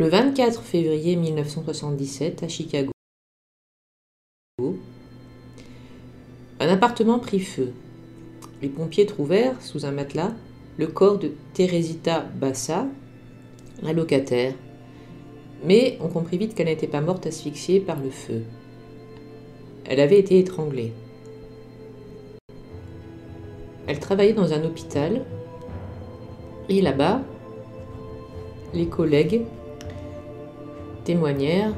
Le 24 février 1977, à Chicago, un appartement prit feu. Les pompiers trouvèrent, sous un matelas, le corps de Teresita Bassa, la locataire. Mais on comprit vite qu'elle n'était pas morte asphyxiée par le feu. Elle avait été étranglée. Elle travaillait dans un hôpital et là-bas, les collègues témoignèrent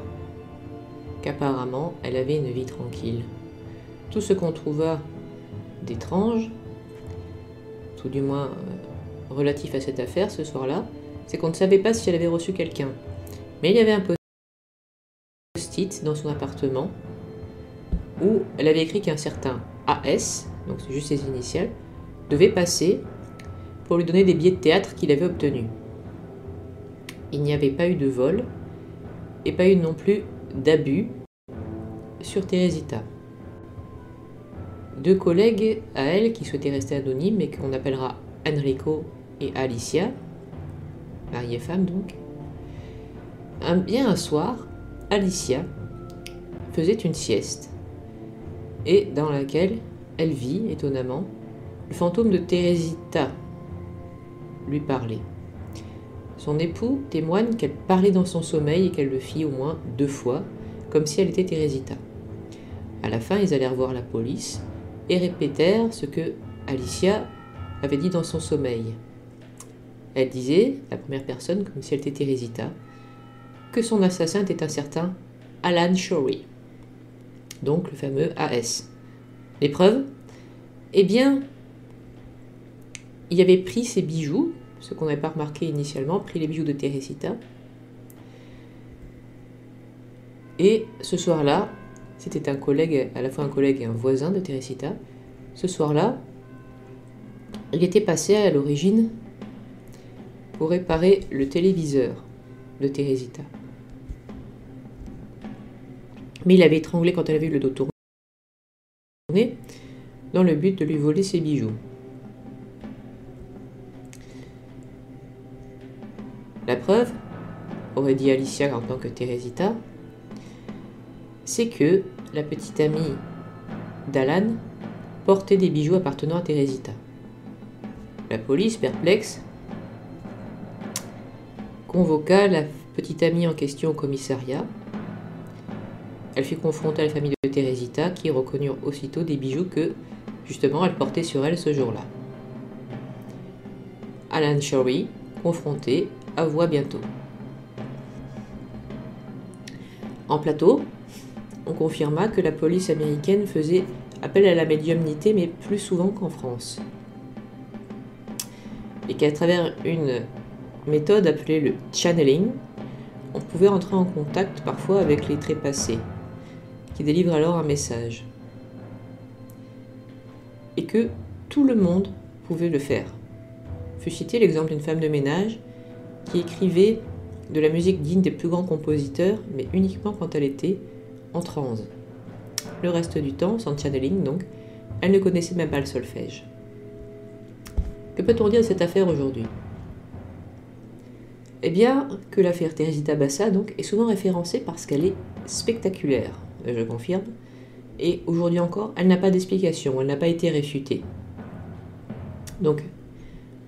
qu'apparemment elle avait une vie tranquille. Tout ce qu'on trouva d'étrange, tout du moins relatif à cette affaire ce soir-là, c'est qu'on ne savait pas si elle avait reçu quelqu'un. Mais il y avait un post-it dans son appartement où elle avait écrit qu'un certain AS, donc c'est juste ses initiales, devait passer pour lui donner des billets de théâtre qu'il avait obtenus. Il n'y avait pas eu de vol et pas eu non plus d'abus sur Teresita. Deux collègues à elle qui souhaitaient rester anonymes et qu'on appellera Enrico et Alicia, mari et femme donc. Un soir, Alicia faisait une sieste et dans laquelle elle vit, étonnamment, le fantôme de Teresita lui parlait. Son époux témoigne qu'elle parlait dans son sommeil et qu'elle le fit au moins 2 fois, comme si elle était Teresita. À la fin, ils allèrent voir la police et répétèrent ce que Alicia avait dit dans son sommeil. Elle disait, la première personne, comme si elle était Teresita, que son assassin était un certain Alan Shorey, donc le fameux AS. Les preuves ? Eh bien, il avait pris ses bijoux, ce qu'on n'avait pas remarqué initialement, pris les bijoux de Teresita. Et ce soir-là, c'était un collègue, à la fois un collègue et un voisin de Teresita. Ce soir-là, il était passé à l'origine pour réparer le téléviseur de Teresita. Mais il l'avait étranglée quand elle avait eu le dos tourné, dans le but de lui voler ses bijoux. La preuve, aurait dit Alicia en tant que Teresita, c'est que la petite amie d'Alan portait des bijoux appartenant à Teresita. La police, perplexe, convoqua la petite amie en question au commissariat. Elle fut confrontée à la famille de Teresita qui reconnurent aussitôt des bijoux que, justement, elle portait sur elle ce jour-là. Alan Shorey, confronté, avoua bientôt. En plateau, on confirma que la police américaine faisait appel à la médiumnité, mais plus souvent qu'en France. Et qu'à travers une méthode appelée le channeling, on pouvait entrer en contact parfois avec les trépassés, qui délivrent alors un message. Et que tout le monde pouvait le faire. Fut cité l'exemple d'une femme de ménage qui écrivait de la musique digne des plus grands compositeurs, mais uniquement quand elle était en transe. Le reste du temps, sans channeling donc, elle ne connaissait même pas le solfège. Que peut-on dire de cette affaire aujourd'hui ? Eh bien, que l'affaire Teresita Bassa donc, est souvent référencée parce qu'elle est spectaculaire, je confirme, et aujourd'hui encore, elle n'a pas d'explication, elle n'a pas été réfutée. Donc,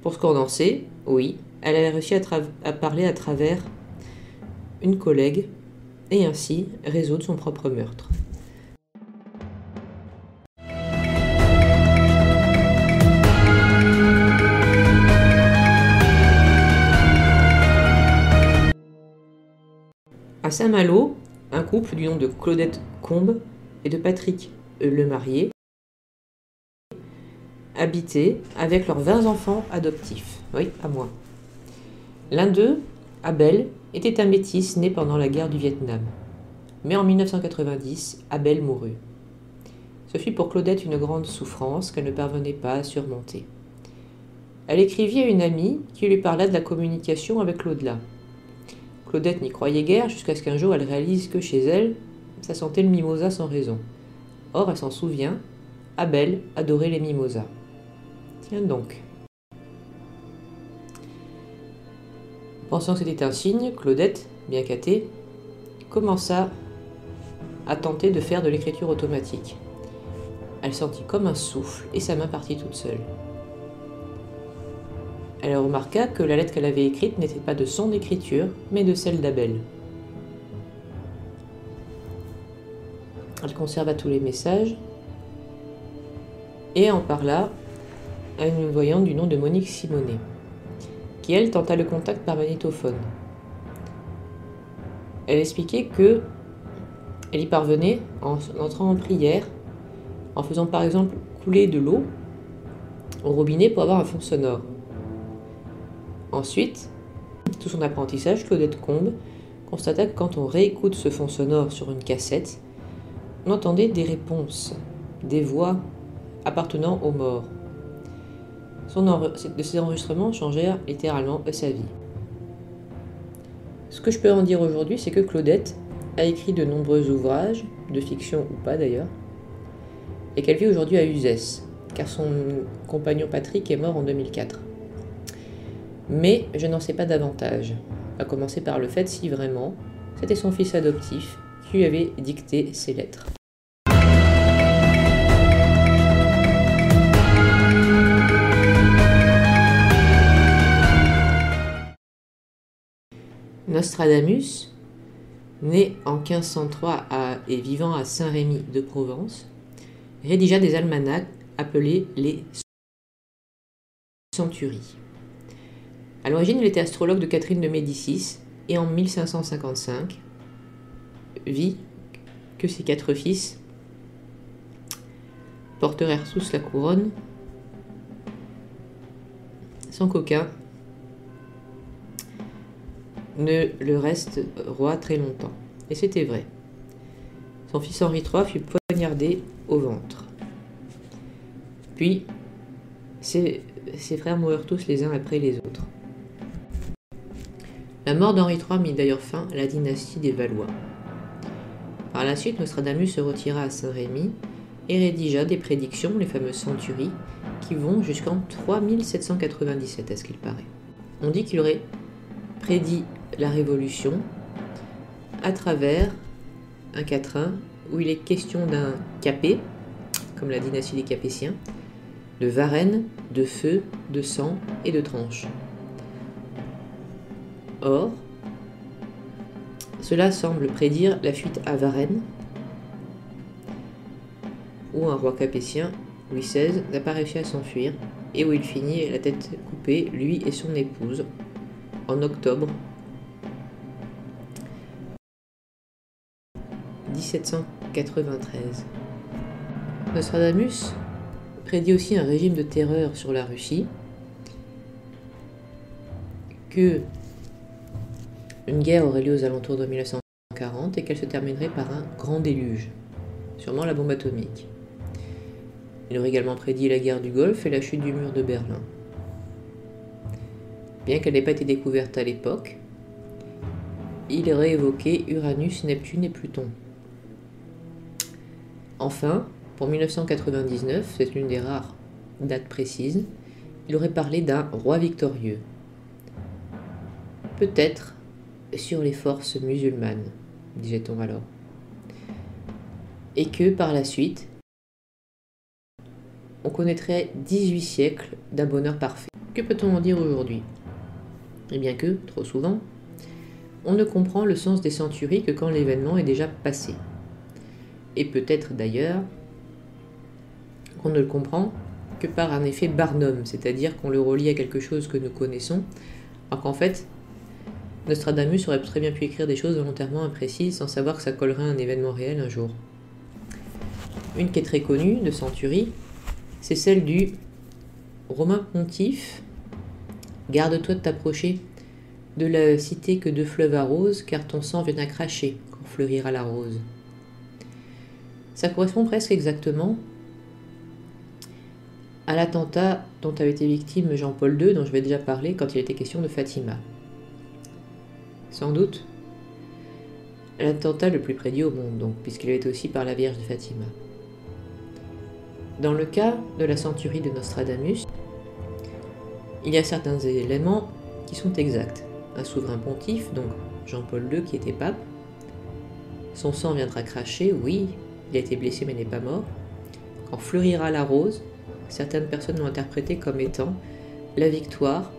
pour ce qu'on en sait, oui, elle a réussi à parler à travers une collègue et ainsi résoudre son propre meurtre. À Saint-Malo, un couple du nom de Claudette Combe et de Patrick Lemarié habitaient avec leurs 20 enfants adoptifs. Oui, à moi. L'un d'eux, Abel, était un métis né pendant la guerre du Vietnam. Mais en 1990, Abel mourut. Ce fut pour Claudette une grande souffrance qu'elle ne parvenait pas à surmonter. Elle écrivit à une amie qui lui parla de la communication avec l'au-delà. Claudette n'y croyait guère jusqu'à ce qu'un jour elle réalise que chez elle, ça sentait le mimosa sans raison. Or, elle s'en souvient, Abel adorait les mimosas. Tiens donc. Pensant que c'était un signe, Claudette bien qu'athée, commença à tenter de faire de l'écriture automatique. Elle sentit comme un souffle et sa main partit toute seule. Elle remarqua que la lettre qu'elle avait écrite n'était pas de son écriture, mais de celle d'Abel. Elle conserva tous les messages et en parla à une voyante du nom de Monique Simonet, qui elle tenta le contact par magnétophone. Elle expliquait que elle y parvenait en entrant en prière, en faisant par exemple couler de l'eau au robinet pour avoir un fond sonore. Ensuite, tout son apprentissage, Claudette Combes constata que quand on réécoute ce fond sonore sur une cassette, on entendait des réponses, des voix appartenant aux morts. De ces enregistrements changèrent littéralement sa vie. Ce que je peux en dire aujourd'hui, c'est que Claudette a écrit de nombreux ouvrages, de fiction ou pas d'ailleurs, et qu'elle vit aujourd'hui à Uzès, car son compagnon Patrick est mort en 2004. Mais je n'en sais pas davantage, à commencer par le fait si vraiment c'était son fils adoptif qui lui avait dicté ces lettres. Nostradamus, né en 1503 et vivant à Saint-Rémy de Provence, rédigea des almanachs appelés les Centuries. À l'origine, il était astrologue de Catherine de Médicis et en 1555 vit que ses 4 fils portèrent tous la couronne sans qu'aucun ne le reste roi très longtemps. Et c'était vrai. Son fils Henri III fut poignardé au ventre. Puis, ses frères moururent tous les uns après les autres. La mort d'Henri III mit d'ailleurs fin à la dynastie des Valois. Par la suite, Nostradamus se retira à Saint-Rémy et rédigea des prédictions, les fameuses centuries, qui vont jusqu'en 3797 à ce qu'il paraît. On dit qu'il aurait prédit la Révolution à travers un quatrain où il est question d'un Capet, comme la dynastie des Capétiens, de Varennes, de feu, de sang et de tranche. Or, cela semble prédire la fuite à Varennes, où un roi capétien, Louis XVI, n'a pas réussi à s'enfuir et où il finit la tête coupée, lui et son épouse, en octobre 1793. Nostradamus prédit aussi un régime de terreur sur la Russie, que une guerre aurait lieu aux alentours de 1940 et qu'elle se terminerait par un grand déluge, sûrement la bombe atomique. Il aurait également prédit la guerre du Golfe et la chute du mur de Berlin. Bien qu'elle n'ait pas été découverte à l'époque, il aurait évoqué Uranus, Neptune et Pluton. Enfin, pour 1999, c'est une des rares dates précises, il aurait parlé d'un roi victorieux. Peut-être sur les forces musulmanes, disait-on alors. Et que par la suite, on connaîtrait 18 siècles d'un bonheur parfait. Que peut-on en dire aujourd'hui? Eh bien que, trop souvent, on ne comprend le sens des centuries que quand l'événement est déjà passé. Et peut-être d'ailleurs qu'on ne le comprend que par un effet Barnum, c'est-à-dire qu'on le relie à quelque chose que nous connaissons, alors qu'en fait, Nostradamus aurait très bien pu écrire des choses volontairement imprécises sans savoir que ça collerait à un événement réel un jour. Une qui est très connue de Century, c'est celle du Romain pontife. Garde-toi de t'approcher de la cité que deux fleuves arrosent, car ton sang vient à cracher quand fleurira la rose. Ça correspond presque exactement à l'attentat dont avait été victime Jean-Paul II, dont je vais déjà parler quand il était question de Fatima. Sans doute l'attentat le plus prédit au monde, donc, puisqu'il avait été aussi par la Vierge de Fatima. Dans le cas de la centurie de Nostradamus, il y a certains éléments qui sont exacts. Un souverain pontife, donc Jean-Paul II qui était pape. Son sang viendra cracher, oui, il a été blessé mais n'est pas mort. Quand fleurira la rose, certaines personnes l'ont interprété comme étant la victoire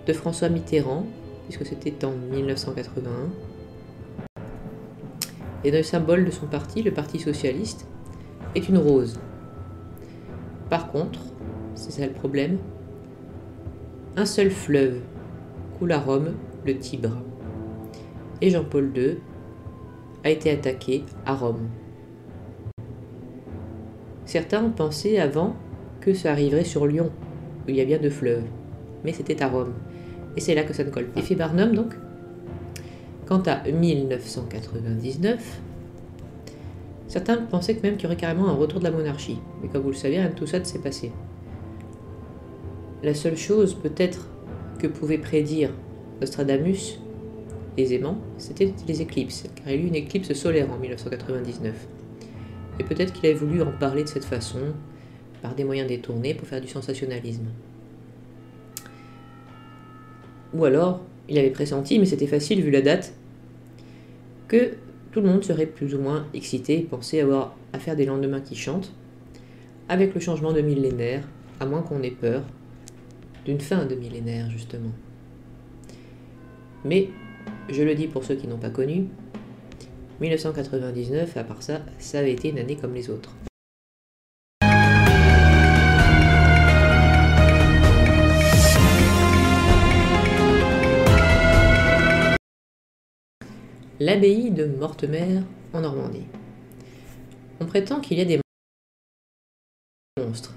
de François Mitterrand, puisque c'était en 1981. Et le symbole de son parti, le Parti socialiste, est une rose. Par contre, c'est ça le problème, un seul fleuve coule à Rome, le Tibre. Et Jean-Paul II a été attaqué à Rome. Certains pensaient avant que ça arriverait sur Lyon, où il y a bien 2 fleuves, mais c'était à Rome. Et c'est là que ça ne colle pas. Effet Barnum donc. Quant à 1999, certains pensaient que même qu'il y aurait carrément un retour de la monarchie. Mais comme vous le savez, rien de tout ça ne s'est passé. La seule chose peut-être que pouvait prédire Nostradamus aisément, c'était les éclipses, car il y a eu une éclipse solaire en 1999. Et peut-être qu'il avait voulu en parler de cette façon, par des moyens détournés pour faire du sensationnalisme. Ou alors, il avait pressenti, mais c'était facile vu la date, que tout le monde serait plus ou moins excité et pensait avoir à faire des lendemains qui chantent, avec le changement de millénaire, à moins qu'on ait peur d'une fin de millénaire, justement. Mais, je le dis pour ceux qui n'ont pas connu, 1999, à part ça, ça avait été une année comme les autres. L'abbaye de Mortemer en Normandie. On prétend qu'il y a des monstres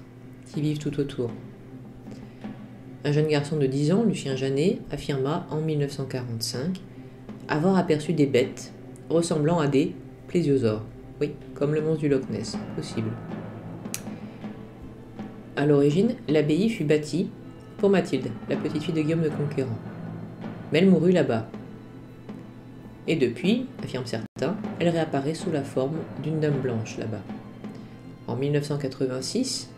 qui vivent tout autour. Un jeune garçon de 10 ans, Lucien Janet, affirma en 1945 avoir aperçu des bêtes ressemblant à des plésiosaures. Oui, comme le monstre du Loch Ness, possible. À l'origine, l'abbaye fut bâtie pour Mathilde, la petite fille de Guillaume de Conquérant. Mais elle mourut là-bas. Et depuis, affirment certains, elle réapparaît sous la forme d'une dame blanche là-bas. En 1986,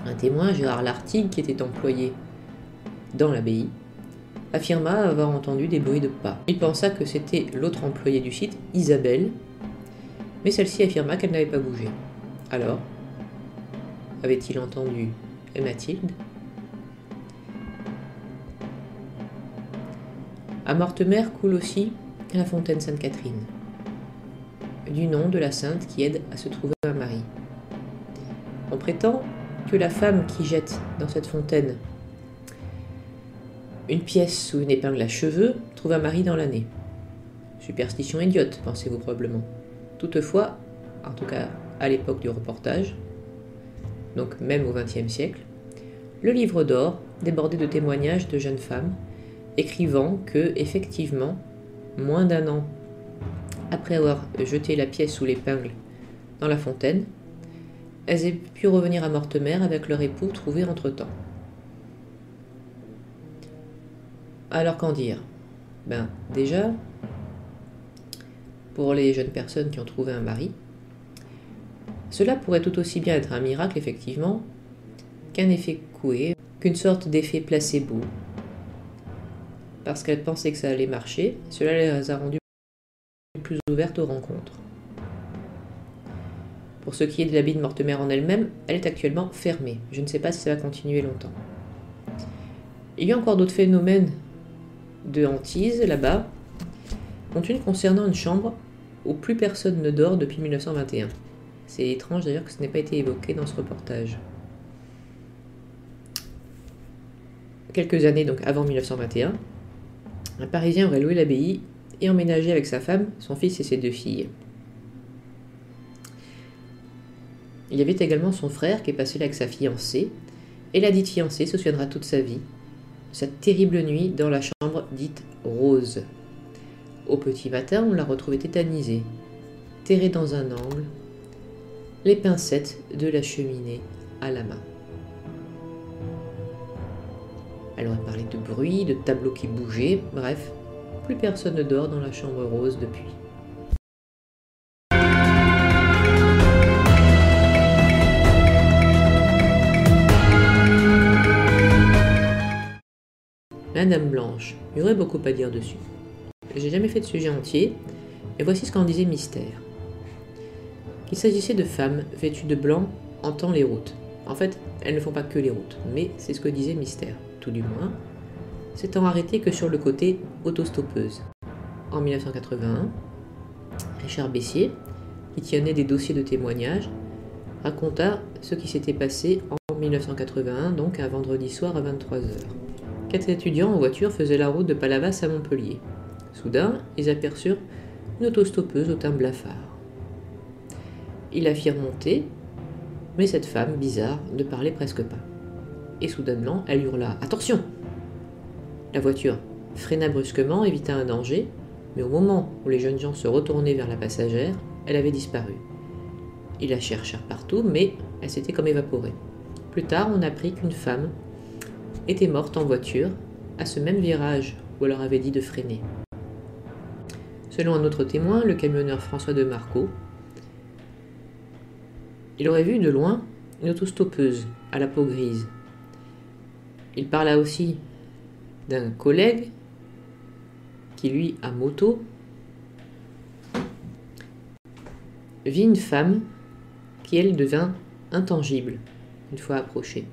un témoin, Gérard Lartigue, qui était employé dans l'abbaye, affirma avoir entendu des bruits de pas. Il pensa que c'était l'autre employée du site, Isabelle, mais celle-ci affirma qu'elle n'avait pas bougé. Alors, avait-il entendu Mathilde? À Mortemer coule aussi la fontaine Sainte-Catherine, du nom de la sainte qui aide à se trouver un mari. On prétend que la femme qui jette dans cette fontaine une pièce ou une épingle à cheveux trouve un mari dans l'année. Superstition idiote, pensez-vous probablement. Toutefois, en tout cas à l'époque du reportage, donc même au XXe siècle, le livre d'or débordait de témoignages de jeunes femmes écrivant que, effectivement, moins d'1 an après avoir jeté la pièce ou l'épingle dans la fontaine, elles aient pu revenir à Mortemer avec leur époux trouvé entre-temps. Alors qu'en dire? Ben, déjà, pour les jeunes personnes qui ont trouvé un mari, cela pourrait tout aussi bien être un miracle, effectivement, qu'un effet coué, qu'une sorte d'effet placebo. Parce qu'elles pensaient que ça allait marcher, cela les a rendues plus ouvertes aux rencontres. Pour ce qui est de l'abbaye de Mortemer en elle-même, elle est actuellement fermée. Je ne sais pas si ça va continuer longtemps. Il y a encore d'autres phénomènes de hantise là-bas, dont une concernant une chambre où plus personne ne dort depuis 1921. C'est étrange d'ailleurs que ce n'ait pas été évoqué dans ce reportage. Quelques années donc avant 1921, un Parisien aurait loué l'abbaye et emménagé avec sa femme, son fils et ses 2 filles. Il y avait également son frère qui est passé là avec sa fiancée, et la dite fiancée se souviendra toute sa vie de cette terrible nuit dans la chambre dite rose. Au petit matin, on la retrouvait tétanisée, terrée dans un angle, les pincettes de la cheminée à la main. Elle aurait parlé de bruit, de tableaux qui bougeaient, bref, plus personne ne dort dans la chambre rose depuis. La Dame Blanche, il y aurait beaucoup à dire dessus. J'ai jamais fait de sujet entier, et voici ce qu'en disait Mystère. Qu'il s'agissait de femmes vêtues de blanc hantant les routes. En fait, elles ne font pas que les routes, mais c'est ce que disait Mystère, tout du moins, s'étant arrêté que sur le côté autostoppeuse. En 1981, Richard Bessier, qui tenait des dossiers de témoignages, raconta ce qui s'était passé en 1981, donc un vendredi soir à 23 h. 4 étudiants en voiture faisaient la route de Palavas à Montpellier. Soudain, ils aperçurent une autostoppeuse au teint blafard. Ils la firent monter, mais cette femme, bizarre, ne parlait presque pas. Et soudainement, elle hurla « Attention !» La voiture freina brusquement, évita un danger, mais au moment où les jeunes gens se retournaient vers la passagère, elle avait disparu. Ils la cherchèrent partout, mais elle s'était comme évaporée. Plus tard, on apprit qu'une femme était morte en voiture, à ce même virage où elle leur avait dit de freiner. Selon un autre témoin, le camionneur François de Marco, il aurait vu de loin une autostoppeuse à la peau grise. Il parla aussi d'un collègue qui, lui, à moto, vit une femme qui, elle, devint intangible une fois approchée.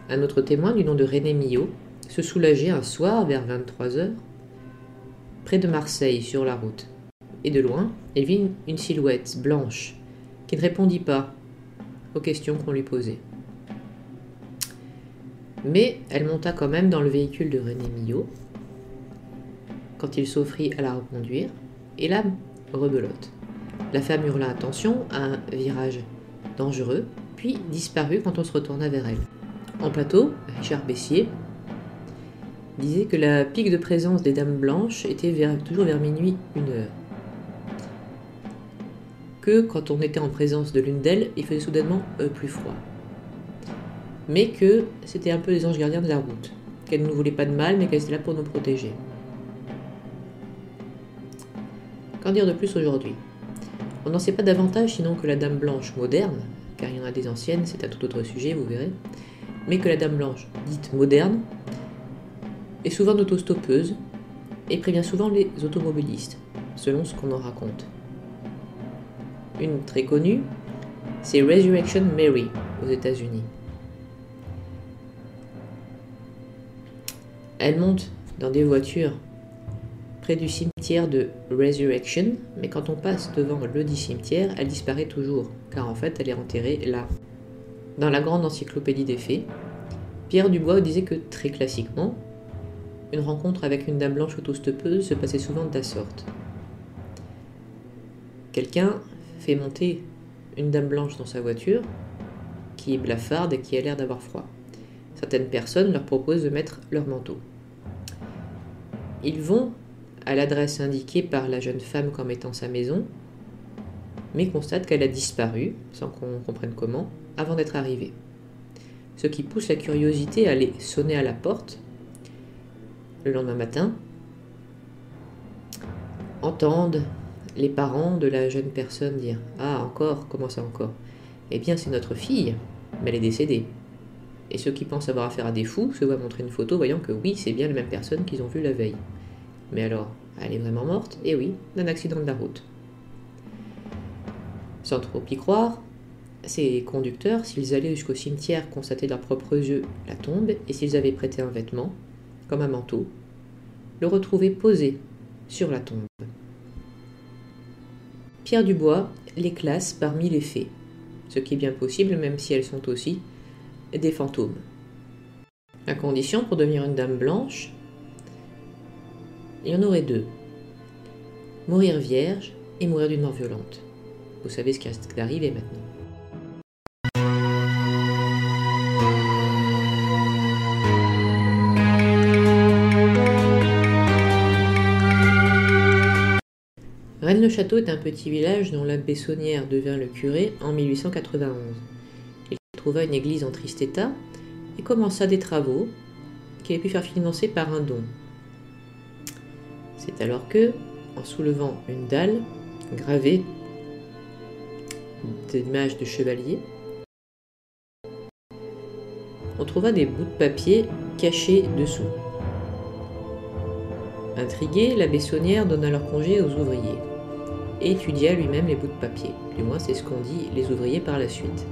Un autre témoin du nom de René Millot se soulageait un soir vers 23 h près de Marseille sur la route. Et de loin, elle vit une silhouette blanche qui ne répondit pas aux questions qu'on lui posait. Mais elle monta quand même dans le véhicule de René Millot quand il s'offrit à la reconduire, et là, rebelote. La femme hurla attention à un virage dangereux, puis disparut quand on se retourna vers elle. En plateau, Richard Bessier disait que la pique de présence des dames blanches était toujours vers minuit, 1 h. Que quand on était en présence de l'une d'elles, il faisait soudainement plus froid. Mais que c'était un peu les anges gardiens de la route, qu'elles ne nous voulaient pas de mal, mais qu'elles étaient là pour nous protéger. Qu'en dire de plus aujourd'hui? On n'en sait pas davantage sinon que la dame blanche moderne, car il y en a des anciennes, c'est un tout autre sujet, vous verrez, mais que la dame blanche dite moderne est souvent autostoppeuse et prévient souvent les automobilistes, selon ce qu'on en raconte. Une très connue, c'est Resurrection Mary aux États-Unis. Elle monte dans des voitures près du cimetière de Resurrection, mais quand on passe devant le dit cimetière, elle disparaît toujours, car en fait elle est enterrée là. Dans la grande encyclopédie des faits, Pierre Dubois disait que, très classiquement, une rencontre avec une dame blanche autostoppeuse se passait souvent de la sorte. Quelqu'un fait monter une dame blanche dans sa voiture, qui est blafarde et qui a l'air d'avoir froid. Certaines personnes leur proposent de mettre leur manteau. Ils vont à l'adresse indiquée par la jeune femme comme étant sa maison, mais constatent qu'elle a disparu, sans qu'on comprenne comment, avant d'être arrivée. Ce qui pousse la curiosité à aller sonner à la porte. Le lendemain matin, entendent les parents de la jeune personne dire « Ah, encore? Comment ça encore? Eh bien, c'est notre fille, mais elle est décédée. » Et ceux qui pensent avoir affaire à des fous se voient montrer une photo voyant que oui, c'est bien la même personne qu'ils ont vue la veille. Mais alors, elle est vraiment morte? Eh oui, d'un accident de la route. Sans trop y croire, ces conducteurs, s'ils allaient jusqu'au cimetière constater de leurs propres yeux la tombe, et s'ils avaient prêté un vêtement, comme un manteau, le retrouvaient posé sur la tombe. Pierre Dubois les classe parmi les fées, ce qui est bien possible même si elles sont aussi des fantômes. La condition pour devenir une dame blanche, il y en aurait 2. Mourir vierge et mourir d'une mort violente. Vous savez ce qui risque d'arriver maintenant. Rennes-le-Château est un petit village dont l'abbé Saunière devint le curé en 1891. Il trouva une église en triste état et commença des travaux qu'il avait pu faire financer par un don. C'est alors que, en soulevant une dalle gravée d'images de chevaliers, on trouva des bouts de papier cachés dessous. Intrigué, l'abbé Saunière donna leur congé aux ouvriers et étudia lui-même les bouts de papier. Du moins, c'est ce qu'ont dit les ouvriers par la suite.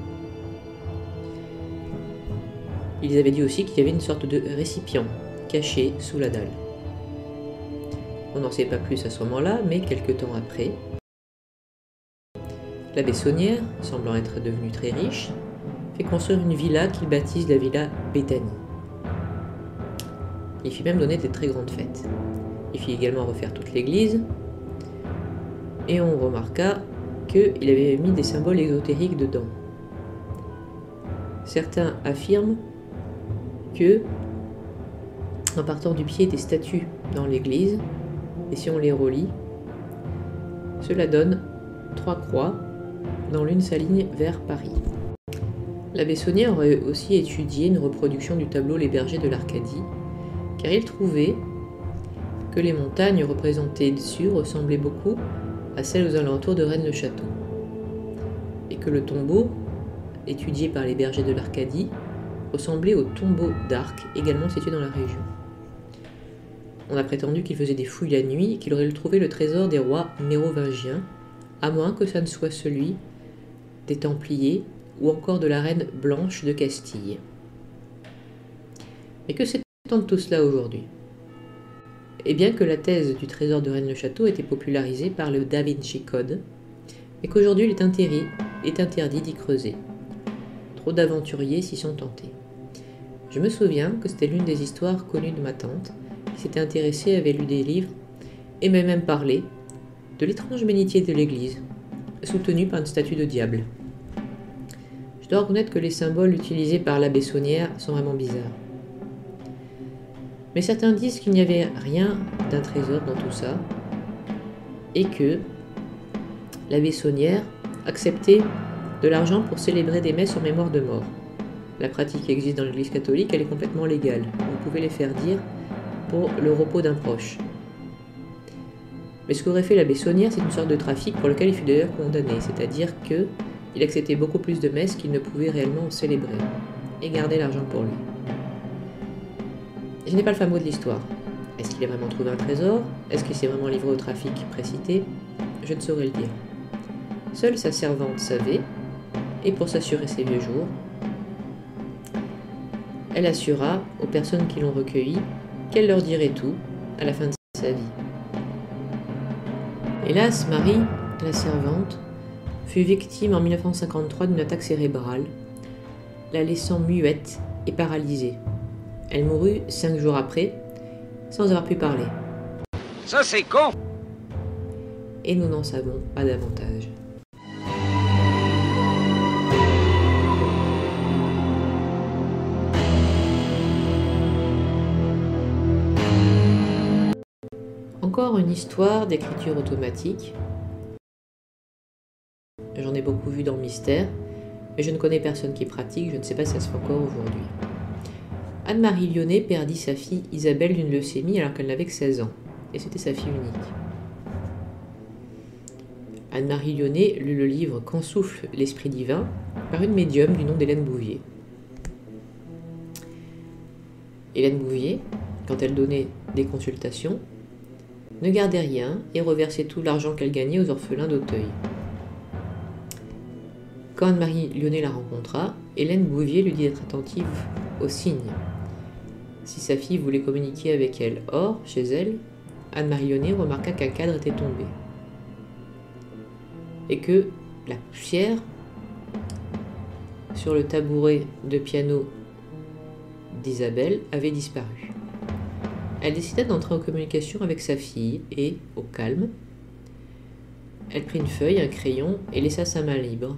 Ils avaient dit aussi qu'il y avait une sorte de récipient caché sous la dalle. On n'en sait pas plus à ce moment-là, mais quelque temps après, l'abbé Saunière, semblant être devenu très riche, fait construire une villa qu'il baptise la villa Béthanie. Il fit même donner des très grandes fêtes. Il fit également refaire toute l'église, et on remarqua qu'il avait mis des symboles ésotériques dedans. Certains affirment que, en partant du pied des statues dans l'église, et si on les relie, cela donne 3 croix, dont l'une s'aligne vers Paris. L'abbé Saunière aurait aussi étudié une reproduction du tableau Les Bergers de l'Arcadie, car il trouvait que les montagnes représentées dessus ressemblaient beaucoup à celles aux alentours de Rennes-le-Château, et que le tombeau, étudié par les Bergers de l'Arcadie, ressemblait au tombeau d'Arc, également situé dans la région. On a prétendu qu'il faisait des fouilles la nuit et qu'il aurait trouvé le trésor des rois mérovingiens, à moins que ça ne soit celui des Templiers ou encore de la reine Blanche de Castille. Mais que sait-on de tout cela aujourd'hui? Eh bien que la thèse du trésor de Rennes-le-Château était popularisée par le Da Vinci Code, et qu'aujourd'hui il est interdit d'y creuser. Trop d'aventuriers s'y sont tentés. Je me souviens que c'était l'une des histoires connues de ma tante, qui s'était intéressée, avait lu des livres, et m'a même parlé de l'étrange bénitier de l'église, soutenu par une statue de diable. Je dois reconnaître que les symboles utilisés par l'abbé Saunière sont vraiment bizarres. Mais certains disent qu'il n'y avait rien d'un trésor dans tout ça, et que l'abbé Saunière acceptait de l'argent pour célébrer des messes en mémoire de mort. La pratique existe dans l'église catholique, elle est complètement légale. Vous pouvez les faire dire pour le repos d'un proche. Mais ce qu'aurait fait l'abbé Saunière, c'est une sorte de trafic pour lequel il fut d'ailleurs condamné, c'est-à-dire qu'il acceptait beaucoup plus de messes qu'il ne pouvait réellement célébrer, et garder l'argent pour lui. Je n'ai pas le fin mot de l'histoire. Est-ce qu'il a vraiment trouvé un trésor? Est-ce qu'il s'est vraiment livré au trafic précité? Je ne saurais le dire. Seule sa servante savait, et pour s'assurer ses vieux jours, elle assura aux personnes qui l'ont recueilli qu'elle leur dirait tout à la fin de sa vie. Hélas, Marie, la servante, fut victime en 1953 d'une attaque cérébrale, la laissant muette et paralysée. Elle mourut 5 jours après, sans avoir pu parler. Ça c'est con! Et nous n'en savons pas davantage. Encore une histoire d'écriture automatique. J'en ai beaucoup vu dans Mystère, mais je ne connais personne qui pratique, je ne sais pas si ça se fait encore aujourd'hui. Anne-Marie Lyonnais perdit sa fille Isabelle d'une leucémie alors qu'elle n'avait que 16 ans, et c'était sa fille unique. Anne-Marie Lyonnais lut le livre Quand souffle l'esprit divin par une médium du nom d'Hélène Bouvier. Hélène Bouvier, quand elle donnait des consultations, ne gardait rien et reversait tout l'argent qu'elle gagnait aux orphelins d'Auteuil. Quand Anne-Marie Lyonnais la rencontra, Hélène Bouvier lui dit d'être attentive aux signes, si sa fille voulait communiquer avec elle. Or, chez elle, Anne-Marie Lyonnais remarqua qu'un cadre était tombé et que la poussière sur le tabouret de piano d'Isabelle avait disparu. Elle décida d'entrer en communication avec sa fille et, au calme, elle prit une feuille, un crayon et laissa sa main libre,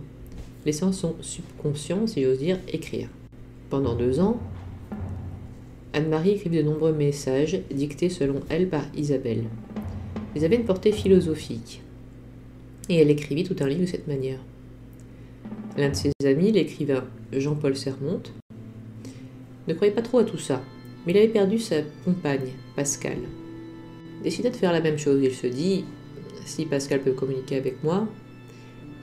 laissant son subconscient, si j'ose dire, écrire. Pendant 2 ans, Anne-Marie écrivit de nombreux messages dictés selon elle par Isabelle. Ils avaient une portée philosophique, et elle écrivit tout un livre de cette manière. L'un de ses amis, l'écrivain Jean-Paul Sermonte, ne croyait pas trop à tout ça, mais il avait perdu sa compagne, Pascal. Il décida de faire la même chose. Il se dit, si Pascal peut communiquer avec moi,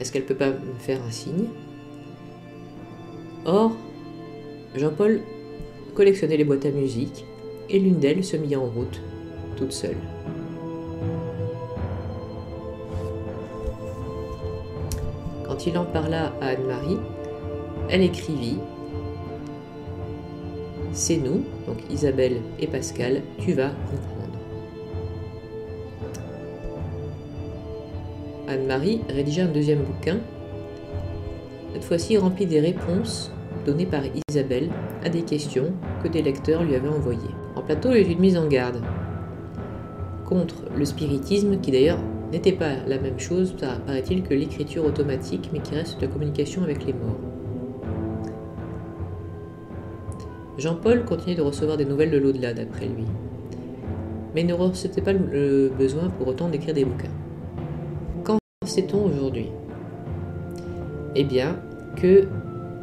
est-ce qu'elle peut pas me faire un signe? Or, Jean-Paul collectionnait les boîtes à musique, et l'une d'elles se mit en route toute seule. Quand il en parla à Anne-Marie, elle écrivit « C'est nous, donc Isabelle et Pascal, tu vas comprendre ». Anne-Marie rédigea un deuxième bouquin, cette fois-ci rempli des réponses données par Isabelle à des questions que des lecteurs lui avaient envoyées. En plateau, il y a eu une mise en garde contre le spiritisme, qui d'ailleurs n'était pas la même chose, paraît-il, que l'écriture automatique, mais qui reste de la communication avec les morts. Jean-Paul continuait de recevoir des nouvelles de l'au-delà, d'après lui, mais il ne ressentait pas le besoin pour autant d'écrire des bouquins. Qu'en sait-on aujourd'hui? Eh bien, que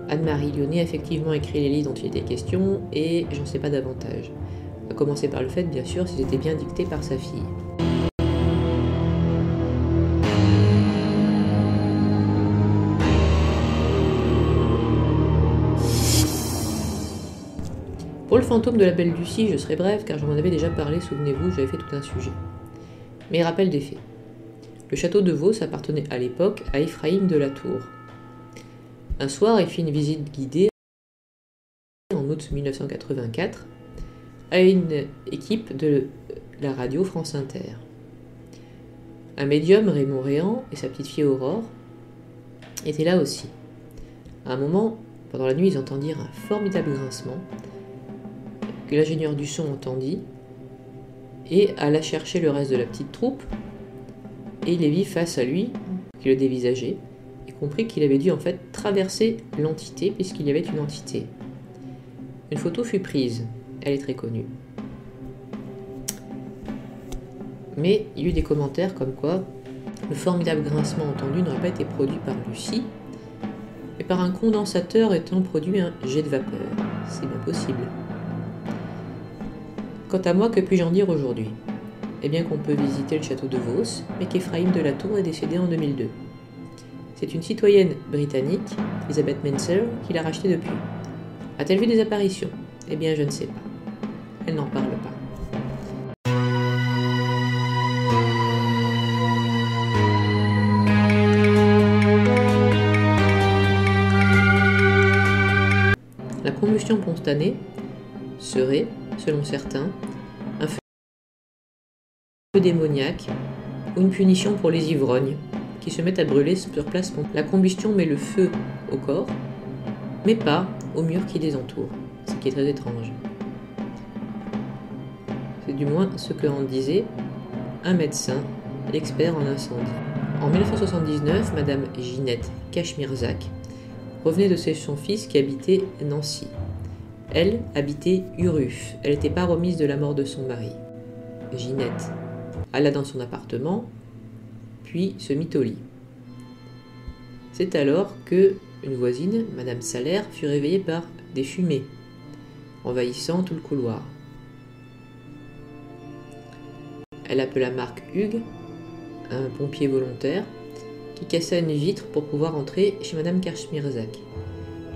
Anne-Marie Lyonnais a effectivement écrit les livres dont il était question, et j'en sais pas davantage. À commencer par le fait, bien sûr, s'ils étaient bien dictés par sa fille. Pour le fantôme de la belle Lucie, je serai bref, car j'en avais déjà parlé, souvenez-vous, j'avais fait tout un sujet. Mais rappel des faits. Le château de Vos appartenait à l'époque à Ephraïm de la Tour. Un soir, il fit une visite guidée en août 1984 à une équipe de la radio France Inter. Un médium, Raymond Réan, et sa petite fille Aurore étaient là aussi. À un moment, pendant la nuit, ils entendirent un formidable grincement que l'ingénieur du son entendit et alla chercher le reste de la petite troupe, et il les vit face à lui, qui le dévisageait, et comprit qu'il avait dû en fait traverser l'entité, puisqu'il y avait une entité. Une photo fut prise, elle est très connue. Mais il y eut des commentaires comme quoi le formidable grincement entendu n'aurait pas été produit par Lucie, mais par un condensateur ayant produit un jet de vapeur. C'est bien possible. Quant à moi, que puis-je en dire aujourd'hui? Eh bien qu'on peut visiter le château de Vos, mais qu'Ephraïm de la Tour est décédé en 2002. C'est une citoyenne britannique, Elizabeth Menser, qui l'a racheté depuis. A-t-elle vu des apparitions? Eh bien, je ne sais pas. Elle n'en parle pas. La combustion spontanée serait, selon certains, un feu démoniaque ou une punition pour les ivrognes qui se mettent à brûler sur place. La combustion met le feu au corps, mais pas aux murs qui les entourent, ce qui est très étrange. C'est du moins ce que en disait un médecin, l'expert en incendie. En 1979, Madame Ginette Kachmirzak revenait de chez son fils qui habitait Nancy. Elle habitait Uruf. Elle n'était pas remise de la mort de son mari. Ginette alla dans son appartement, puis se mit au lit. C'est alors que une voisine, Madame Salaire, fut réveillée par des fumées, envahissant tout le couloir. Elle appela Marc Hugues, un pompier volontaire, qui cassa une vitre pour pouvoir entrer chez Madame Kachmirzak.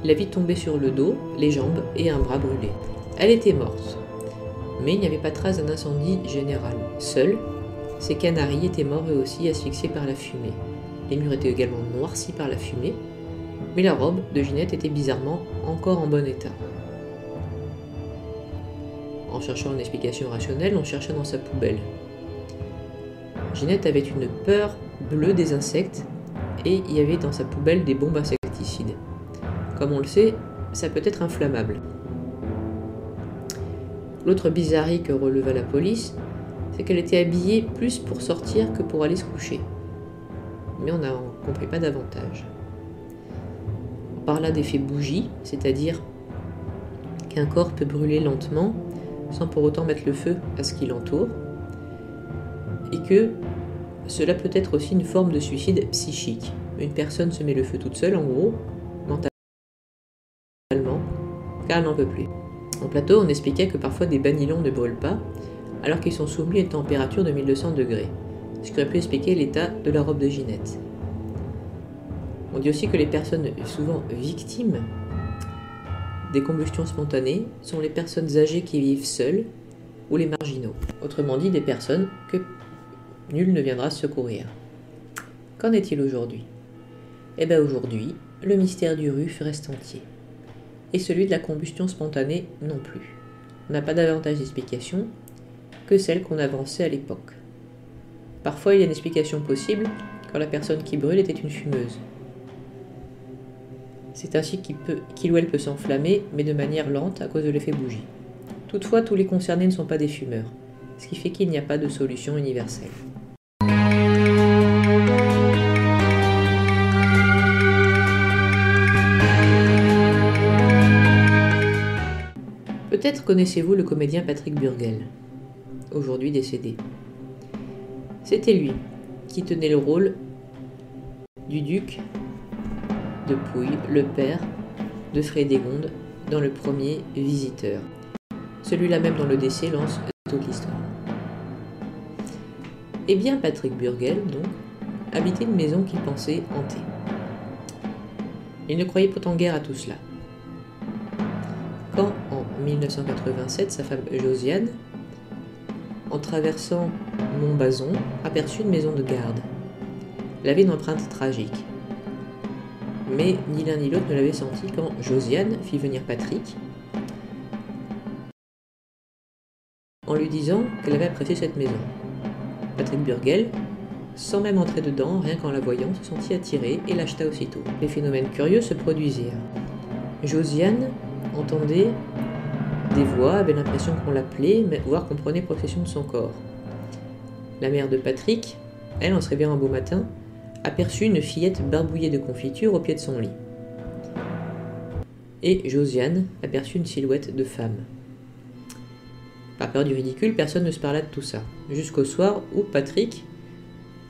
Il la vit tomber sur le dos, les jambes et un bras brûlé. Elle était morte, mais il n'y avait pas trace d'un incendie général. Seuls, ses canaris étaient morts eux aussi, asphyxiés par la fumée. Les murs étaient également noircis par la fumée, mais la robe de Ginette était bizarrement encore en bon état. En cherchant une explication rationnelle, on chercha dans sa poubelle. Ginette avait une peur bleue des insectes et il y avait dans sa poubelle des bombes insecticides. Comme on le sait, ça peut être inflammable. L'autre bizarrerie que releva la police, c'est qu'elle était habillée plus pour sortir que pour aller se coucher. Mais on n'en comprit pas davantage. On parla d'effet bougie, c'est-à-dire qu'un corps peut brûler lentement sans pour autant mettre le feu à ce qui l'entoure, et que cela peut être aussi une forme de suicide psychique. Une personne se met le feu toute seule, en gros, mentalement, car elle n'en peut plus. En plateau, on expliquait que parfois des banilons ne brûlent pas, alors qu'ils sont soumis à une température de 1200 degrés, ce qui aurait pu expliquer l'état de la robe de Ginette. On dit aussi que les personnes souvent victimes des combustions spontanées sont les personnes âgées qui vivent seules ou les marginaux, autrement dit des personnes que nul ne viendra secourir. Qu'en est-il aujourd'hui? Eh bien aujourd'hui, le mystère du RUF reste entier, et celui de la combustion spontanée non plus. On n'a pas davantage d'explications que celles qu'on avançait à l'époque. Parfois il y a une explication possible quand la personne qui brûle était une fumeuse. C'est ainsi qu'il ou elle peut s'enflammer, mais de manière lente à cause de l'effet bougie. Toutefois, tous les concernés ne sont pas des fumeurs, ce qui fait qu'il n'y a pas de solution universelle. Peut-être connaissez-vous le comédien Patrick Burgel, aujourd'hui décédé. C'était lui qui tenait le rôle du duc de Pouille, le père de Frédégonde, dans le premier Visiteur. Celui-là même dont le décès lance toute l'histoire. Eh bien, Patrick Burgel, donc, habitait une maison qu'il pensait hantée. Il ne croyait pourtant guère à tout cela. Quand, en 1987, sa femme Josiane, en traversant Montbazon, aperçut une maison de garde. Elle avait une empreinte tragique. Mais ni l'un ni l'autre ne l'avait senti quand Josiane fit venir Patrick en lui disant qu'elle avait apprécié cette maison. Patrick Burgel, sans même entrer dedans, rien qu'en la voyant, se sentit attiré et l'acheta aussitôt. Les phénomènes curieux se produisirent. Josiane entendait des voix, avait l'impression qu'on l'appelait, voire qu'on prenait possession de son corps. La mère de Patrick, elle, en se réveillant un beau matin, aperçut une fillette barbouillée de confiture au pied de son lit. Et Josiane aperçut une silhouette de femme. Par peur du ridicule, personne ne se parla de tout ça, jusqu'au soir où Patrick,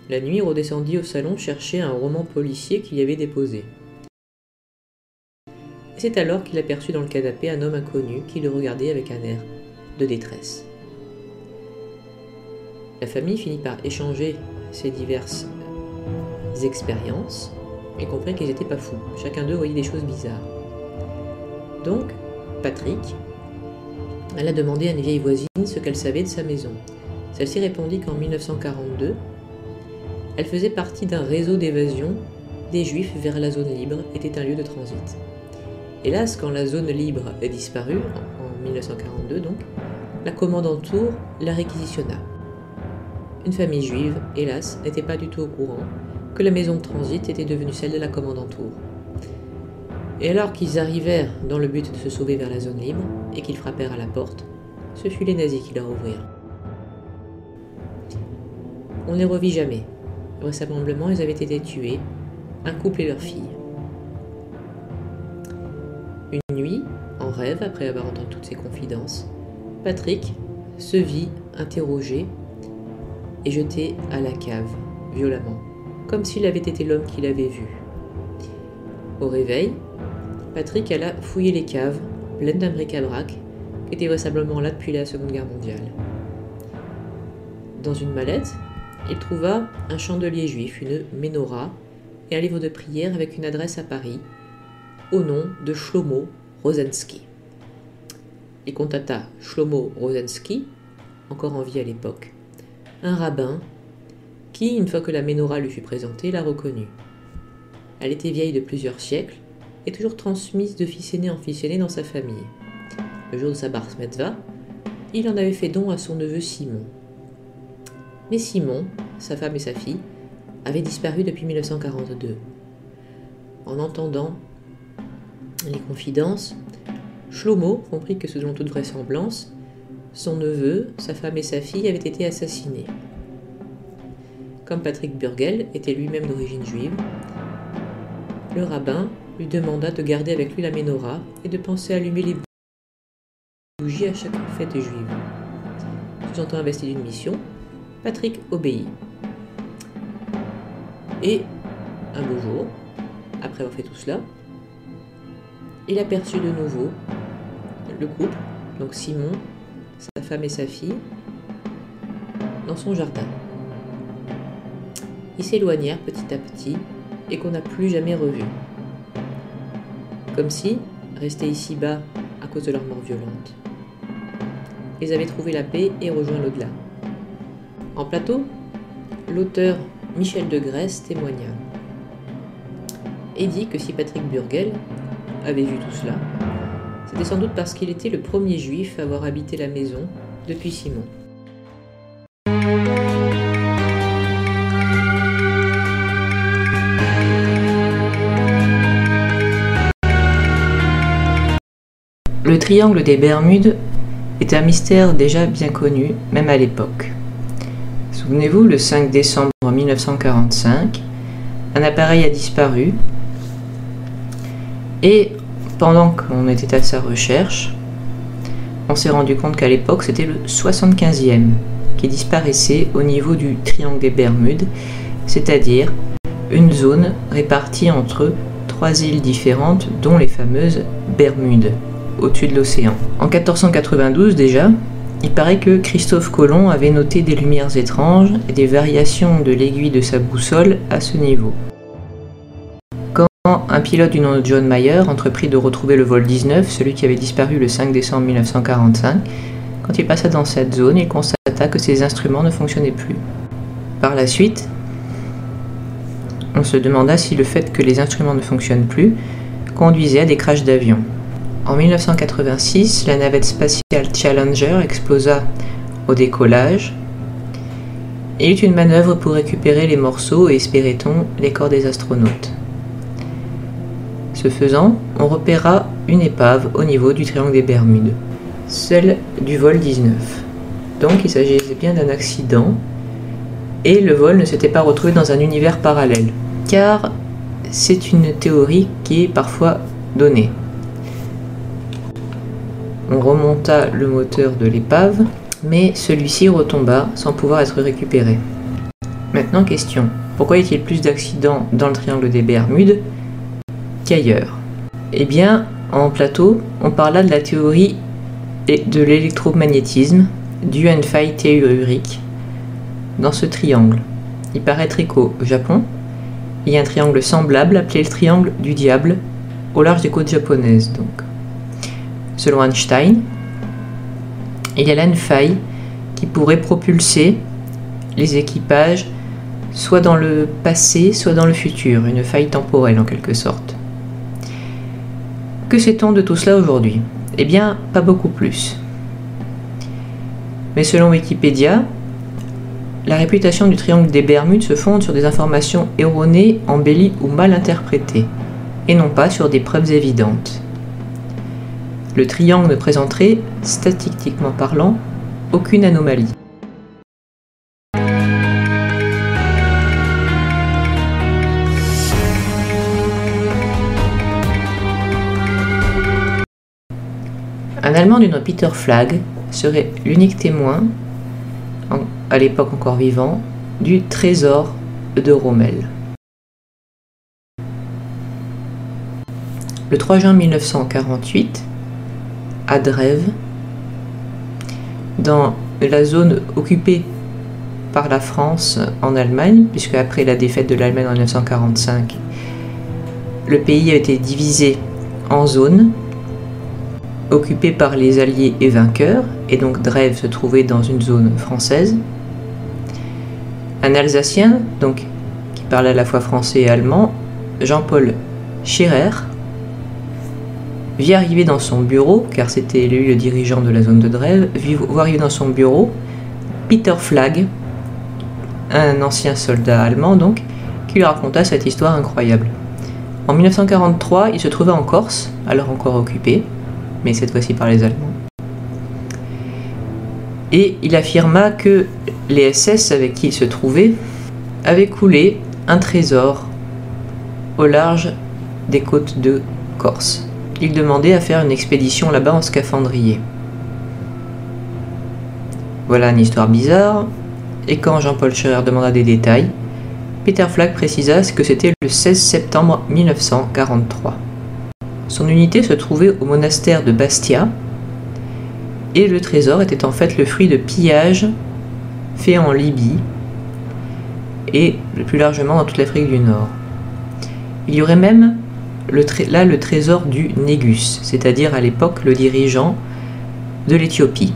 la nuit, redescendit au salon chercher un roman policier qu'il y avait déposé. Et c'est alors qu'il aperçut dans le canapé un homme inconnu qui le regardait avec un air de détresse. La famille finit par échanger ces diverses expériences et comprit qu'ils n'étaient pas fous. Chacun d'eux voyait des choses bizarres. Donc, Patrick, elle a demandé à une vieille voisine ce qu'elle savait de sa maison. Celle-ci répondit qu'en 1942, elle faisait partie d'un réseau d'évasion des Juifs vers la zone libre, était un lieu de transit. Hélas, quand la zone libre est disparue, en 1942 donc, la commandanture la réquisitionna. Une famille juive, hélas, n'était pas du tout au courant que la maison de transit était devenue celle de la commandanture. Et alors qu'ils arrivèrent dans le but de se sauver vers la zone libre et qu'ils frappèrent à la porte, ce fut les nazis qui leur ouvrirent. On ne les revit jamais. Vraisemblablement, ils avaient été tués, un couple et leur fille. Une nuit, en rêve, après avoir entendu toutes ces confidences, Patrick se vit interrogé et jeté à la cave, violemment, comme s'il avait été l'homme qu'il avait vu. Au réveil, Patrick alla fouiller les caves, pleines d'un bric-à-brac, qui était vraisemblablement là depuis la Seconde Guerre mondiale. Dans une mallette, il trouva un chandelier juif, une menorah et un livre de prière avec une adresse à Paris, au nom de Shlomo Rosensky. Il contacta Shlomo Rosensky, encore en vie à l'époque, un rabbin qui, une fois que la menorah lui fut présentée, la reconnut. Elle était vieille de plusieurs siècles et toujours transmise de fils aîné en fils aîné dans sa famille. Le jour de sa bar mitzvah, il en avait fait don à son neveu Simon. Mais Simon, sa femme et sa fille, avaient disparu depuis 1942. En entendant les confidences, Shlomo comprit que selon toute vraisemblance, son neveu, sa femme et sa fille avaient été assassinés. Comme Patrick Burgel était lui-même d'origine juive, le rabbin lui demanda de garder avec lui la menorah et de penser à allumer les bougies à chaque fête juive. Se sentant investi d'une mission, Patrick obéit. Et un beau jour, après avoir fait tout cela, il aperçut de nouveau le couple, donc Simon, sa femme et sa fille, dans son jardin. Ils s'éloignèrent petit à petit et qu'on n'a plus jamais revu. Comme si, restés ici-bas à cause de leur mort violente. ils avaient trouvé la paix et rejoint l'au-delà. En plateau, l'auteur Michel de Grèce témoigna et dit que si Patrick Burgel avait vu tout cela, c'était sans doute parce qu'il était le premier juif à avoir habité la maison depuis Simon. Le triangle des Bermudes est un mystère déjà bien connu, même à l'époque. Souvenez-vous, le 5 décembre 1945, un appareil a disparu et pendant qu'on était à sa recherche, on s'est rendu compte qu'à l'époque c'était le 75e qui disparaissait au niveau du triangle des Bermudes, c'est-à-dire une zone répartie entre 3 îles différentes dont les fameuses Bermudes, au-dessus de l'océan. En 1492 déjà, il paraît que Christophe Colomb avait noté des lumières étranges et des variations de l'aiguille de sa boussole à ce niveau. Quand un pilote du nom de John Mayer entreprit de retrouver le vol 19, celui qui avait disparu le 5 décembre 1945, quand il passa dans cette zone, il constata que ses instruments ne fonctionnaient plus. Par la suite, on se demanda si le fait que les instruments ne fonctionnent plus conduisait à des crashs d'avions. En 1986, la navette spatiale Challenger explosa au décollage. Il y eut une manœuvre pour récupérer les morceaux et, espérait-on, les corps des astronautes. Ce faisant, on repéra une épave au niveau du triangle des Bermudes, celle du vol 19. Donc il s'agissait bien d'un accident et le vol ne s'était pas retrouvé dans un univers parallèle, car c'est une théorie qui est parfois donnée. On remonta le moteur de l'épave, mais celui-ci retomba sans pouvoir être récupéré. Maintenant question, pourquoi y a-t-il plus d'accidents dans le triangle des Bermudes qu'ailleurs? Eh bien, en plateau, on parla de la théorie de l'électromagnétisme due à une faille tellurique dans ce triangle. Il paraîtrait qu'au Japon, il y a un triangle semblable appelé le triangle du diable au large des côtes japonaises. Donc, selon Einstein, il y a là une faille qui pourrait propulser les équipages soit dans le passé, soit dans le futur, une faille temporelle en quelque sorte. Que sait-on de tout cela aujourd'hui? Eh bien, pas beaucoup plus. Mais selon Wikipédia, la réputation du triangle des Bermudes se fonde sur des informations erronées, embellies ou mal interprétées, et non pas sur des preuves évidentes. Le triangle ne présenterait, statistiquement parlant, aucune anomalie. Un Allemand du nom Peter Flagg serait l'unique témoin, à l'époque encore vivant, du trésor de Rommel. Le 3 juin 1948, à Drève, dans la zone occupée par la France en Allemagne, puisque après la défaite de l'Allemagne en 1945, le pays a été divisé en zones occupées par les Alliés et vainqueurs, et donc Drève se trouvait dans une zone française. Un Alsacien, donc, qui parlait à la fois français et allemand, Jean-Paul Scherer, vit arriver dans son bureau, car c'était lui le dirigeant de la zone de Drève, voit arriver dans son bureau Peter Flagg, un ancien soldat allemand donc, qui lui raconta cette histoire incroyable. En 1943, il se trouvait en Corse, alors encore occupé, mais cette fois-ci par les Allemands. Et il affirma que les SS avec qui il se trouvait avaient coulé un trésor au large des côtes de Corse. Il demandait à faire une expédition là-bas en scaphandrier. Voilà une histoire bizarre, et quand Jean-Paul Scherer demanda des détails, Peter Flagg précisa que c'était le 16 septembre 1943. Son unité se trouvait au monastère de Bastia, et le trésor était en fait le fruit de pillages faits en Libye, et plus largement dans toute l'Afrique du Nord. Il y aurait même le trésor du Négus, c'est-à-dire à l'époque le dirigeant de l'Éthiopie.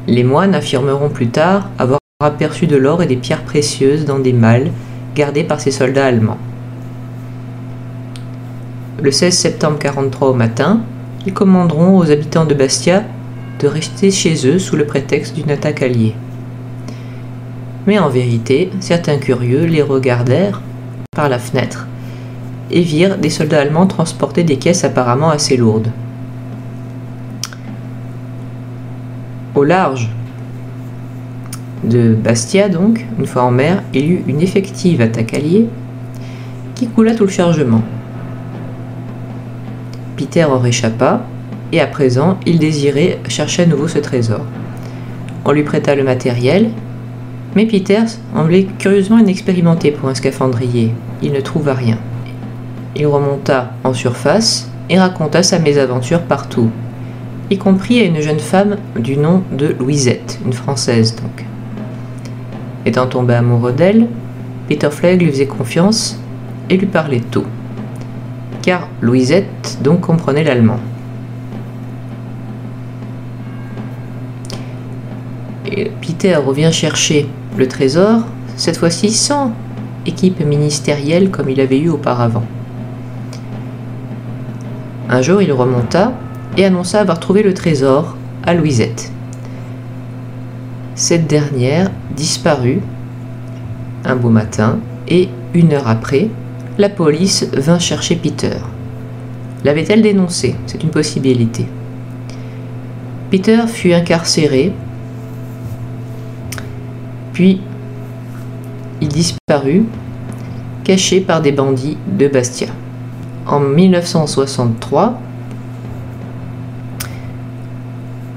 Les moines affirmeront plus tard avoir aperçu de l'or et des pierres précieuses dans des malles gardées par ces soldats allemands. Le 16 septembre 1943 au matin, ils commanderont aux habitants de Bastia de rester chez eux sous le prétexte d'une attaque alliée. Mais en vérité, certains curieux les regardèrent par la fenêtre et virent des soldats allemands transporter des caisses apparemment assez lourdes. Au large de Bastia, donc, une fois en mer, il y eut une effective attaque alliée qui coula tout le chargement. Peter en réchappa, et à présent, il désirait chercher à nouveau ce trésor. On lui prêta le matériel, mais Peter semblait curieusement inexpérimenté pour un scaphandrier. Il ne trouva rien. Il remonta en surface et raconta sa mésaventure partout, y compris à une jeune femme du nom de Louisette, une Française donc. Étant tombé amoureux d'elle, Peter Flegg lui faisait confiance et lui parlait tôt, car Louisette donc comprenait l'allemand. Et Peter revient chercher le trésor, cette fois-ci sans équipe ministérielle comme il avait eu auparavant. Un jour, il remonta et annonça avoir trouvé le trésor à Louisette. Cette dernière disparut un beau matin et, 1 heure après, la police vint chercher Peter. L'avait-elle dénoncé? C'est une possibilité. Peter fut incarcéré, puis il disparut, caché par des bandits de Bastia. En 1963,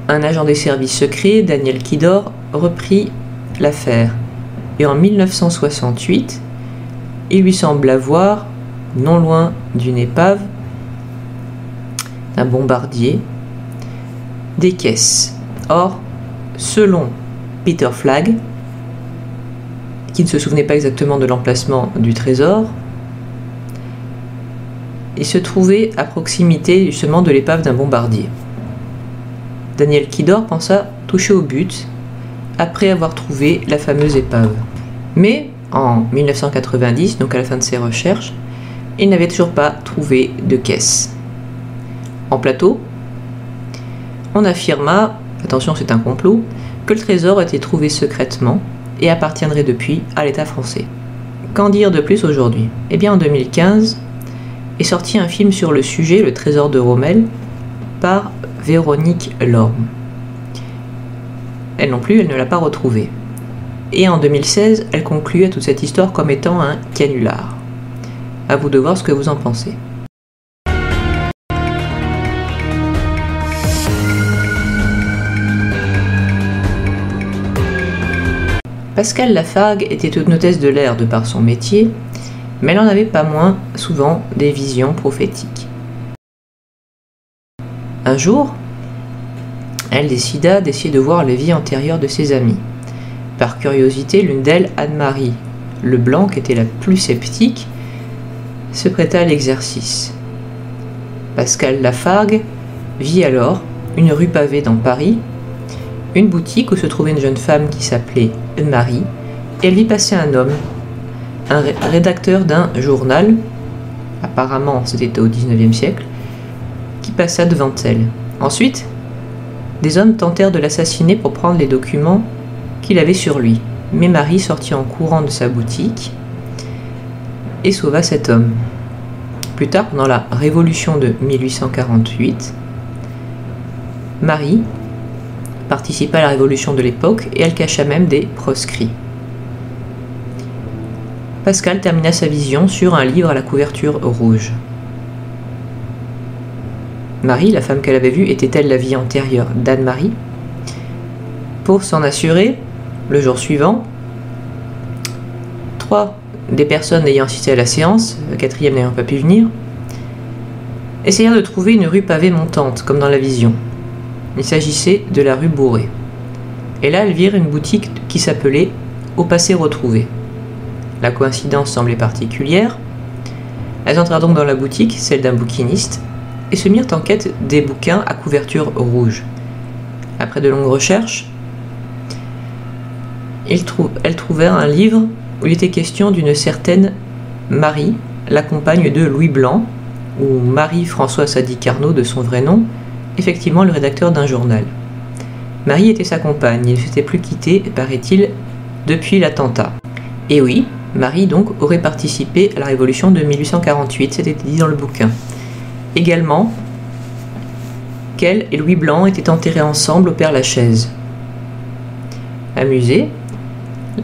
un agent des services secrets, Daniel Kidor, reprit l'affaire. Et en 1968, il lui sembla voir, non loin d'une épave, d'un bombardier, des caisses. Or, selon Peter Flegg, qui ne se souvenait pas exactement de l'emplacement du trésor, il se trouvait à proximité justement de l'épave d'un bombardier. Daniel Kidor pensa toucher au but après avoir trouvé la fameuse épave. Mais en 1990, donc à la fin de ses recherches, il n'avait toujours pas trouvé de caisse. En plateau, on affirma, attention c'est un complot, que le trésor était trouvé secrètement et appartiendrait depuis à l'État français. Qu'en dire de plus aujourd'hui? Eh bien en 2015 est sorti un film sur le sujet, Le Trésor de Rommel, par Véronique Lorme. Elle non plus, elle ne l'a pas retrouvé. Et en 2016, elle conclut à toute cette histoire comme étant un canular. À vous de voir ce que vous en pensez. Pascal Lafargue était une hôtesse de l'air de par son métier, mais elle n'en avait pas moins souvent des visions prophétiques. Un jour, elle décida d'essayer de voir la vie antérieure de ses amies. Par curiosité, l'une d'elles, Anne-Marie Leblanc, qui était la plus sceptique, se prêta à l'exercice. Pascal Lafargue vit alors une rue pavée dans Paris, une boutique où se trouvait une jeune femme qui s'appelait Marie, et elle vit passer un homme, un rédacteur d'un journal, apparemment c'était au XIXe siècle, qui passa devant elle. Ensuite, des hommes tentèrent de l'assassiner pour prendre les documents qu'il avait sur lui, mais Marie sortit en courant de sa boutique et sauva cet homme. Plus tard, pendant la Révolution de 1848, Marie participa à la révolution de l'époque et elle cacha même des proscrits. Pascal termina sa vision sur un livre à la couverture rouge. Marie, la femme qu'elle avait vue, était-elle la vie antérieure d'Anne-Marie? Pour s'en assurer, le jour suivant, 3 des personnes ayant assisté à la séance, la 4e n'ayant pas pu venir, essayèrent de trouver une rue pavée montante, comme dans la vision. Il s'agissait de la rue Bourré. Et là, elles virent une boutique qui s'appelait « Au passé retrouvé ». La coïncidence semblait particulière. Elles entrèrent donc dans la boutique, celle d'un bouquiniste, et se mirent en quête des bouquins à couverture rouge. Après de longues recherches, elle trouvait un livre où il était question d'une certaine Marie, la compagne de Louis Blanc, ou Marie-Françoise Sadi Carnot de son vrai nom, effectivement le rédacteur d'un journal. Marie était sa compagne, ils ne s'étaient plus quittés, paraît-il, depuis l'attentat. Et oui, Marie donc aurait participé à la révolution de 1848, c'était dit dans le bouquin. Également, qu'elle et Louis Blanc étaient enterrés ensemble au Père-Lachaise. Amusé,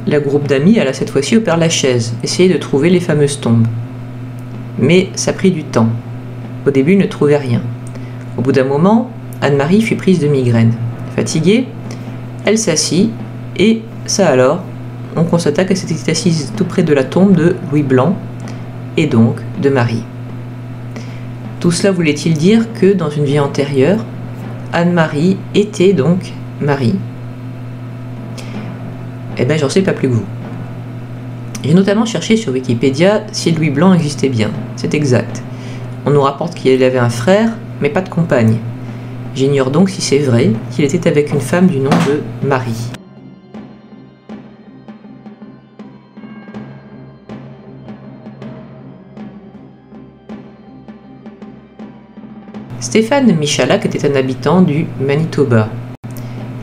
le groupe d'amis alla cette fois-ci au Père-Lachaise, essayer de trouver les fameuses tombes. Mais ça prit du temps. Au début, ils ne trouvaient rien. Au bout d'un moment, Anne-Marie fut prise de migraine. Fatiguée, elle s'assit et, ça alors, on constata qu'elle s'était assise tout près de la tombe de Louis Blanc et donc de Marie. Tout cela voulait-il dire que, dans une vie antérieure, Anne-Marie était donc Marie? Eh bien, j'en sais pas plus que vous. J'ai notamment cherché sur Wikipédia si Louis Blanc existait bien. C'est exact. On nous rapporte qu'il avait un frère, mais pas de compagne. J'ignore donc si c'est vrai qu'il était avec une femme du nom de Marie. Stéphane Michalak était un habitant du Manitoba.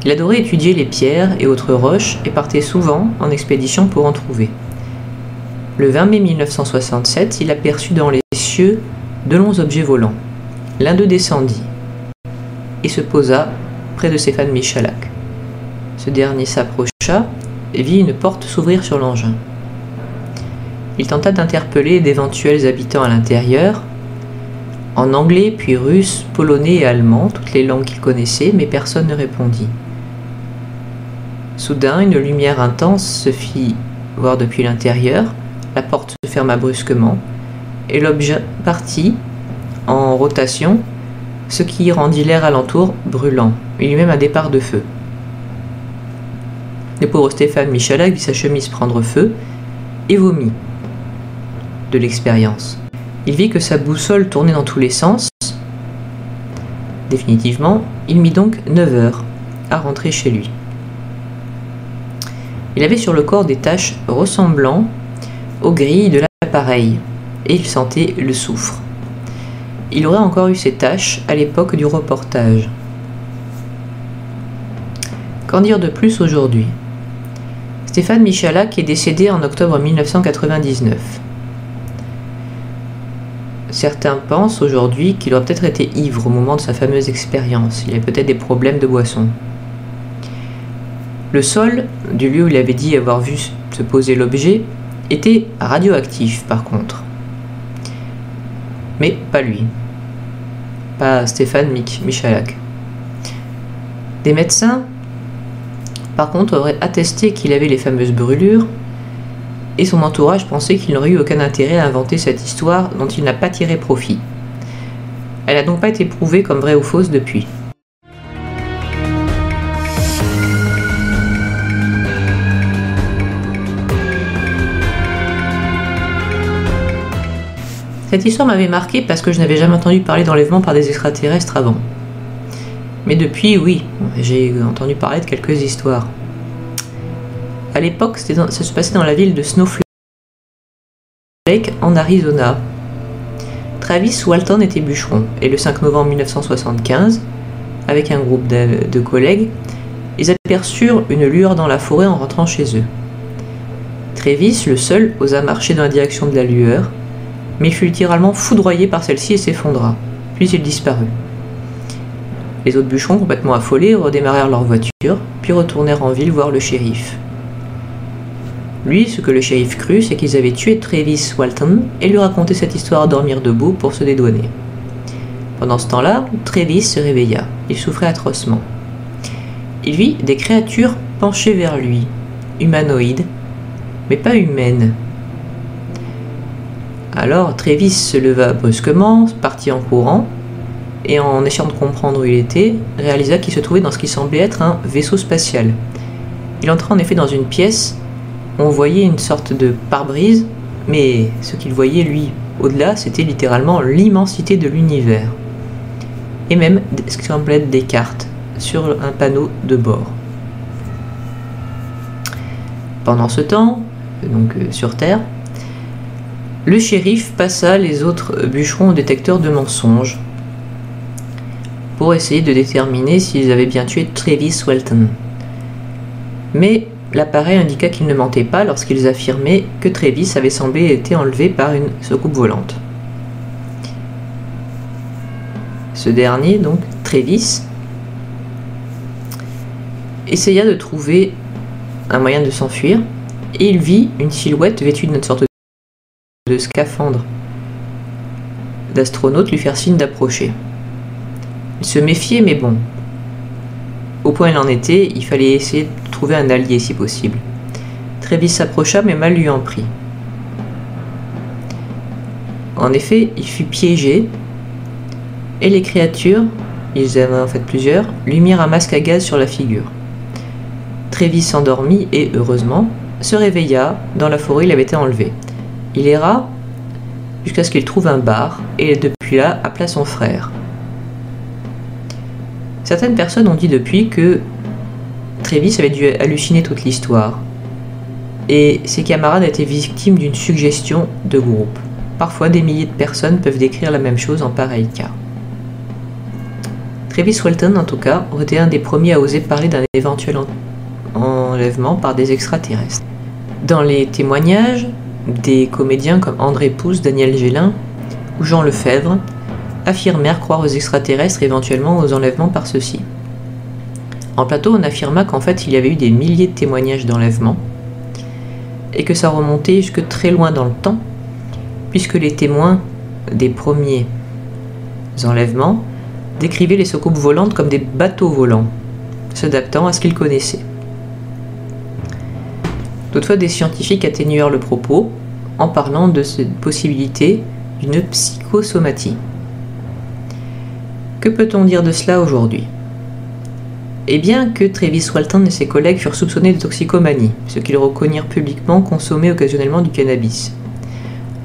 Il adorait étudier les pierres et autres roches et partait souvent en expédition pour en trouver. Le 20 mai 1967, il aperçut dans les cieux de longs objets volants. L'un d'eux descendit et se posa près de Stéphane Michalak. Ce dernier s'approcha et vit une porte s'ouvrir sur l'engin. Il tenta d'interpeller d'éventuels habitants à l'intérieur, en anglais, puis russe, polonais et allemand, toutes les langues qu'il connaissait, mais personne ne répondit. Soudain, une lumière intense se fit voir depuis l'intérieur, la porte se ferma brusquement, et l'objet partit en rotation, ce qui rendit l'air alentour brûlant. Il y eut même un départ de feu. Le pauvre Stéphane Michalak vit sa chemise prendre feu et vomit de l'expérience. Il vit que sa boussole tournait dans tous les sens. Définitivement, il mit donc 9 heures à rentrer chez lui. Il avait sur le corps des taches ressemblant aux grilles de l'appareil, et il sentait le soufre. Il aurait encore eu ces taches à l'époque du reportage. Qu'en dire de plus aujourd'hui? Stéphane Michalak est décédé en octobre 1999. Certains pensent aujourd'hui qu'il aurait peut-être été ivre au moment de sa fameuse expérience. Il avait peut-être des problèmes de boisson. Le sol du lieu où il avait dit avoir vu se poser l'objet était radioactif par contre. Mais pas lui. Pas Stéphane Michalak. Des médecins, par contre, auraient attesté qu'il avait les fameuses brûlures, et son entourage pensait qu'il n'aurait eu aucun intérêt à inventer cette histoire dont il n'a pas tiré profit. Elle n'a donc pas été prouvée comme vraie ou fausse depuis. Cette histoire m'avait marqué parce que je n'avais jamais entendu parler d'enlèvement par des extraterrestres avant. Mais depuis, oui, j'ai entendu parler de quelques histoires. À l'époque, ça se passait dans la ville de Snowflake, en Arizona. Travis Walton était bûcheron, et le 5 novembre 1975, avec un groupe de collègues, ils aperçurent une lueur dans la forêt en rentrant chez eux. Travis, le seul, osa marcher dans la direction de la lueur, mais il fut littéralement foudroyé par celle-ci et s'effondra. Puis il disparut. Les autres bûcherons, complètement affolés, redémarrèrent leur voiture, puis retournèrent en ville voir le shérif. Lui, ce que le shérif crut, c'est qu'ils avaient tué Travis Walton et lui raconté cette histoire à dormir debout pour se dédouaner. Pendant ce temps-là, Travis se réveilla. Il souffrait atrocement. Il vit des créatures penchées vers lui, humanoïdes, mais pas humaines. Alors Travis se leva brusquement, partit en courant, et en essayant de comprendre où il était, réalisa qu'il se trouvait dans ce qui semblait être un vaisseau spatial. Il entra en effet dans une pièce où on voyait une sorte de pare-brise, mais ce qu'il voyait, lui, au-delà, c'était littéralement l'immensité de l'univers. Et même ce qui semblait être des cartes sur un panneau de bord. Pendant ce temps, donc sur Terre, le shérif passa les autres bûcherons au détecteur de mensonges pour essayer de déterminer s'ils avaient bien tué Travis Walton. Mais l'appareil indiqua qu'ils ne mentaient pas lorsqu'ils affirmaient que Travis avait semblé été enlevé par une soucoupe volante. Ce dernier, donc Travis, essaya de trouver un moyen de s'enfuir et il vit une silhouette vêtue d'une sorte de scaphandre d'astronaute lui faire signe d'approcher. Il se méfiait, mais bon, au point il en était, il fallait essayer de trouver un allié si possible. Travis s'approcha, mais mal lui en prit. En effet, il fut piégé et les créatures, ils avaient en fait plusieurs, lui mirent un masque à gaz sur la figure. Travis s'endormit et, heureusement, se réveilla dans la forêt où il avait été enlevé. Il erra jusqu'à ce qu'il trouve un bar et depuis là appela son frère. Certaines personnes ont dit depuis que Travis avait dû halluciner toute l'histoire et ses camarades étaient victimes d'une suggestion de groupe. Parfois, des milliers de personnes peuvent décrire la même chose en pareil cas. Travis Walton, en tout cas, aurait été un des premiers à oser parler d'un éventuel enlèvement par des extraterrestres. Dans les témoignages, des comédiens comme André Pousse, Daniel Gélin ou Jean Lefebvre affirmèrent croire aux extraterrestres et éventuellement aux enlèvements par ceux-ci. En plateau, on affirma qu'en fait il y avait eu des milliers de témoignages d'enlèvements et que ça remontait jusque très loin dans le temps, puisque les témoins des premiers enlèvements décrivaient les soucoupes volantes comme des bateaux volants, s'adaptant à ce qu'ils connaissaient. Toutefois, des scientifiques atténuèrent le propos en parlant de cette possibilité d'une psychosomatie. Que peut-on dire de cela aujourd'hui? Eh bien que Travis Walton et ses collègues furent soupçonnés de toxicomanie, ce qu'ils reconnurent publiquement consommer occasionnellement du cannabis.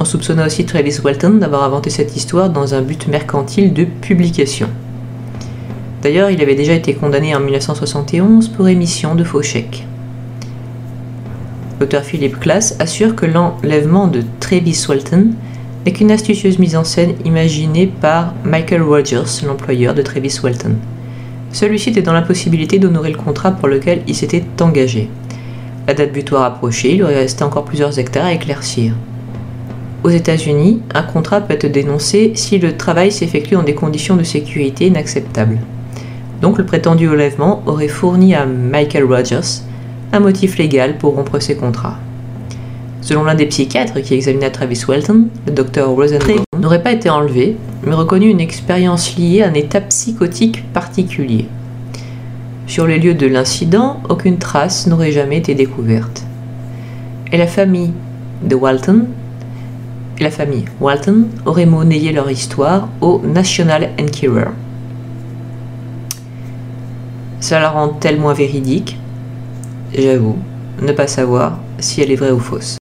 On soupçonna aussi Travis Walton d'avoir inventé cette histoire dans un but mercantile de publication. D'ailleurs, il avait déjà été condamné en 1971 pour émission de faux chèques. L'auteur Philip Klass assure que l'enlèvement de Travis Walton n'est qu'une astucieuse mise en scène imaginée par Michael Rogers, l'employeur de Travis Walton. Celui-ci était dans l'impossibilité d'honorer le contrat pour lequel il s'était engagé. La date butoir approchait, il lui restait encore plusieurs hectares à éclaircir. Aux États-Unis, un contrat peut être dénoncé si le travail s'effectue dans des conditions de sécurité inacceptables. Donc le prétendu enlèvement aurait fourni à Michael Rogers un motif légal pour rompre ses contrats. Selon l'un des psychiatres qui examina Travis Walton, le Dr Rosenbaum n'aurait pas été enlevé, mais reconnu une expérience liée à un état psychotique particulier. Sur les lieux de l'incident, aucune trace n'aurait jamais été découverte. Et la famille Walton aurait monnayé leur histoire au National Enquirer. Cela la rend tellement véridique, j'avoue, ne pas savoir si elle est vraie ou fausse.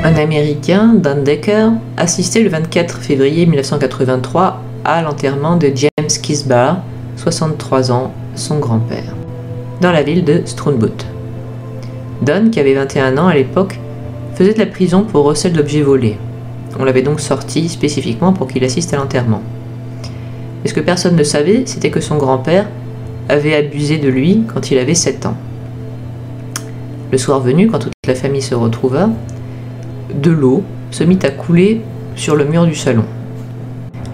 Un Américain, Dan Decker, assistait le 24 février 1983 à l'enterrement de James Kisbar, 63 ans, son grand-père, dans la ville de Strumbout. Don, qui avait 21 ans à l'époque, faisait de la prison pour recel d'objets volés. On l'avait donc sorti spécifiquement pour qu'il assiste à l'enterrement. Et ce que personne ne savait, c'était que son grand-père avait abusé de lui quand il avait 7 ans. Le soir venu, quand toute la famille se retrouva, de l'eau se mit à couler sur le mur du salon.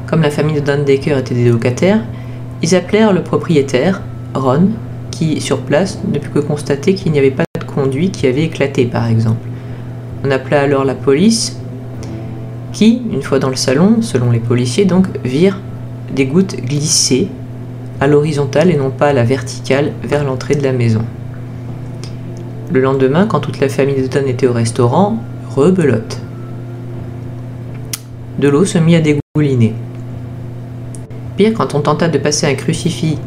Comme la famille de Dan Decker était des locataires, ils appelèrent le propriétaire, Ron, qui, sur place, ne put que constater qu'il n'y avait pas de conduit qui avait éclaté, par exemple. On appela alors la police, qui, une fois dans le salon, selon les policiers, donc, virent des gouttes glisser à l'horizontale et non pas à la verticale vers l'entrée de la maison. Le lendemain, quand toute la famille de Don était au restaurant, rebelote. De l'eau se mit à dégouliner. Pire, quand on tenta de passer un crucifix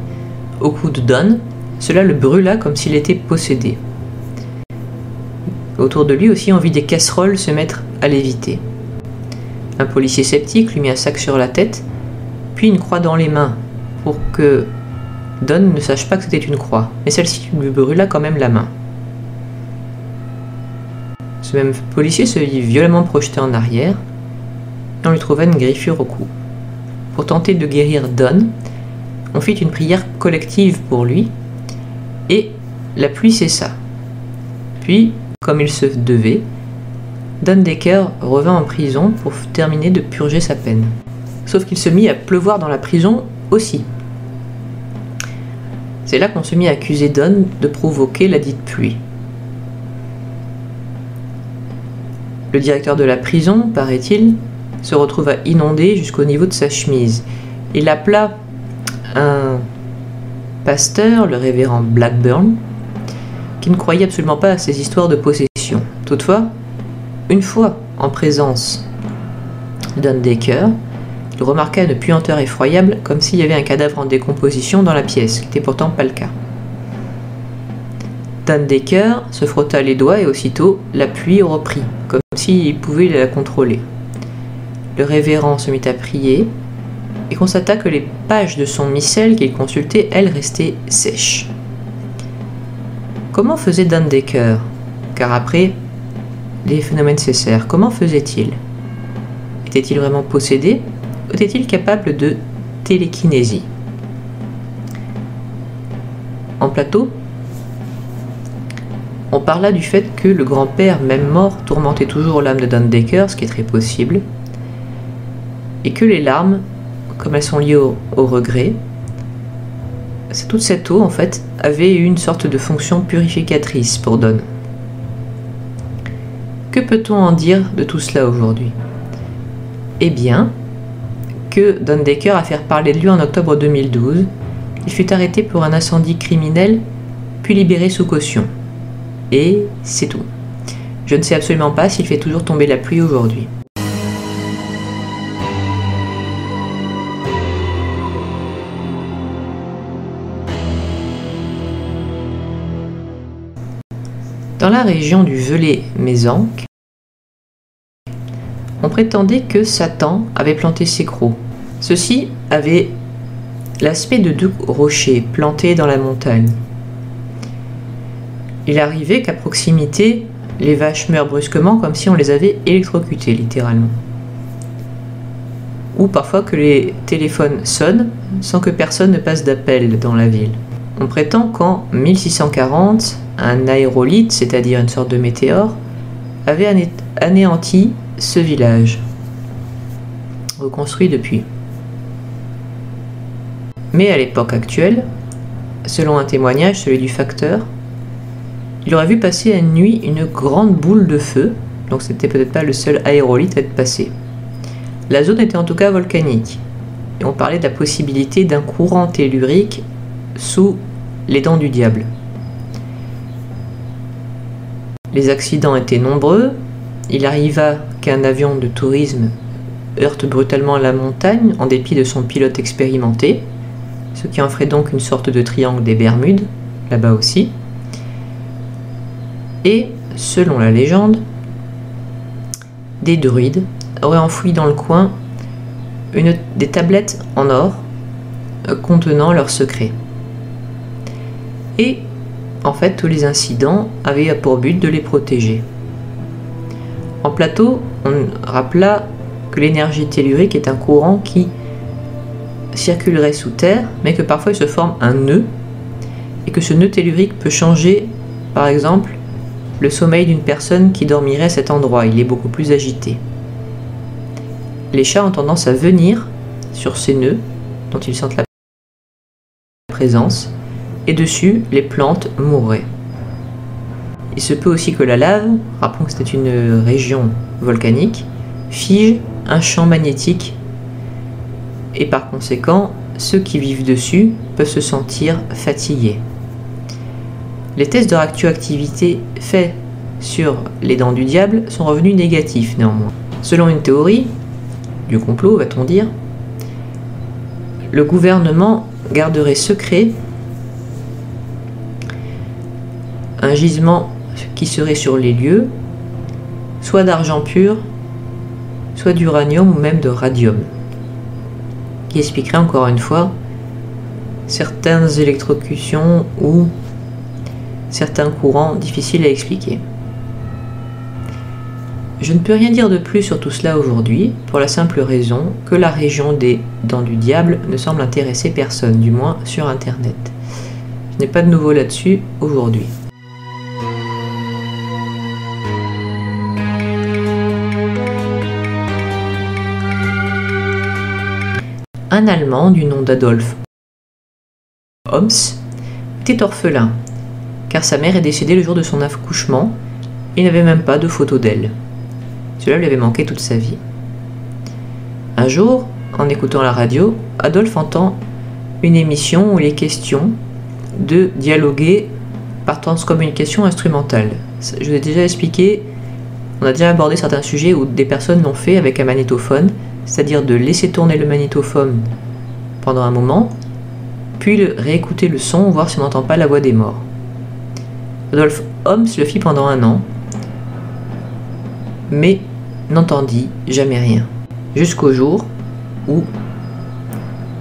au cou de Don, cela le brûla comme s'il était possédé. Autour de lui aussi, on vit des casseroles se mettre à léviter. Un policier sceptique lui mit un sac sur la tête, puis une croix dans les mains, pour que Don ne sache pas que c'était une croix, mais celle-ci lui brûla quand même la main. Ce même policier se vit violemment projeté en arrière, et on lui trouva une griffure au cou. Pour tenter de guérir Don, on fit une prière collective pour lui, et la pluie cessa. Puis, comme il se devait, Don Decker revint en prison pour terminer de purger sa peine. Sauf qu'il se mit à pleuvoir dans la prison aussi. C'est là qu'on se mit à accuser Don de provoquer la dite pluie. Le directeur de la prison, paraît-il, se retrouva inondé jusqu'au niveau de sa chemise. Il appela un pasteur, le révérend Blackburn, qui ne croyait absolument pas à ces histoires de possession. Toutefois, une fois en présence d'un Decker, il remarqua une puanteur effroyable, comme s'il y avait un cadavre en décomposition dans la pièce, ce qui n'était pourtant pas le cas. Dan Decker se frotta les doigts et aussitôt la pluie reprit, comme s'il pouvait la contrôler. Le révérend se mit à prier et constata que les pages de son missel qu'il consultait, elles, restaient sèches. Comment faisait Dan Decker? Car après, les phénomènes cessèrent. Comment faisait-il? Était-il vraiment possédé? Ou était-il capable de télékinésie? En plateau, on parla du fait que le grand-père, même mort, tourmentait toujours l'âme de Dan Decker, ce qui est très possible, et que les larmes, comme elles sont liées au regret, toute cette eau, en fait, avait une sorte de fonction purificatrice pour Don. Que peut-on en dire de tout cela aujourd'hui? Eh bien, que Don Decker a fait parler de lui en octobre 2012, il fut arrêté pour un incendie criminel, puis libéré sous caution. Et c'est tout. Je ne sais absolument pas s'il fait toujours tomber la pluie aujourd'hui. Dans la région du Velay-Mézenc, on prétendait que Satan avait planté ses crocs. Ceux-ci avaient l'aspect de deux rochers plantés dans la montagne. Il arrivait qu'à proximité, les vaches meurent brusquement comme si on les avait électrocutées, littéralement. Ou parfois que les téléphones sonnent sans que personne ne passe d'appel dans la ville. On prétend qu'en 1640, un aérolite, c'est-à-dire une sorte de météore, avait anéanti ce village, reconstruit depuis. Mais à l'époque actuelle, selon un témoignage, celui du facteur, il aurait vu passer à une nuit une grande boule de feu, donc c'était peut-être pas le seul aérolite à être passé. La zone était en tout cas volcanique, et on parlait de la possibilité d'un courant tellurique sous les dents du diable. Les accidents étaient nombreux. Il arriva qu'un avion de tourisme heurte brutalement la montagne en dépit de son pilote expérimenté, ce qui en ferait donc une sorte de triangle des Bermudes, là-bas aussi. Et, selon la légende, des druides auraient enfoui dans le coin des tablettes en or contenant leurs secrets. Et en fait, tous les incidents avaient pour but de les protéger. En plateau, on rappela que l'énergie tellurique est un courant qui circulerait sous terre, mais que parfois il se forme un nœud, et que ce nœud tellurique peut changer, par exemple, le sommeil d'une personne qui dormirait à cet endroit. Il est beaucoup plus agité. Les chats ont tendance à venir sur ces nœuds, dont ils sentent la présence, et dessus, les plantes mourraient. Il se peut aussi que la lave, rappelons que c'était une région volcanique, fige un champ magnétique, et par conséquent, ceux qui vivent dessus peuvent se sentir fatigués. Les tests de radioactivité faits sur les dents du diable sont revenus négatifs néanmoins. Selon une théorie, du complot va-t-on dire, le gouvernement garderait secret un gisement qui serait sur les lieux, soit d'argent pur, soit d'uranium ou même de radium, qui expliquerait encore une fois certaines électrocutions ou certains courants difficiles à expliquer. Je ne peux rien dire de plus sur tout cela aujourd'hui, pour la simple raison que la région des Dents du Diable ne semble intéresser personne, du moins sur Internet. Je n'ai pas de nouveau là-dessus aujourd'hui. Un Allemand du nom d'Adolf Homs était orphelin, car sa mère est décédée le jour de son accouchement et n'avait même pas de photo d'elle. Cela lui avait manqué toute sa vie. Un jour, en écoutant la radio, Adolf entend une émission où il est question de dialoguer par transcommunication instrumentale. Je vous ai déjà expliqué, on a déjà abordé certains sujets où des personnes l'ont fait avec un magnétophone, c'est-à-dire de laisser tourner le magnétophone pendant un moment, puis réécouter le son, voir si on n'entend pas la voix des morts. Adolf Homs le fit pendant 1 an, mais n'entendit jamais rien, jusqu'au jour où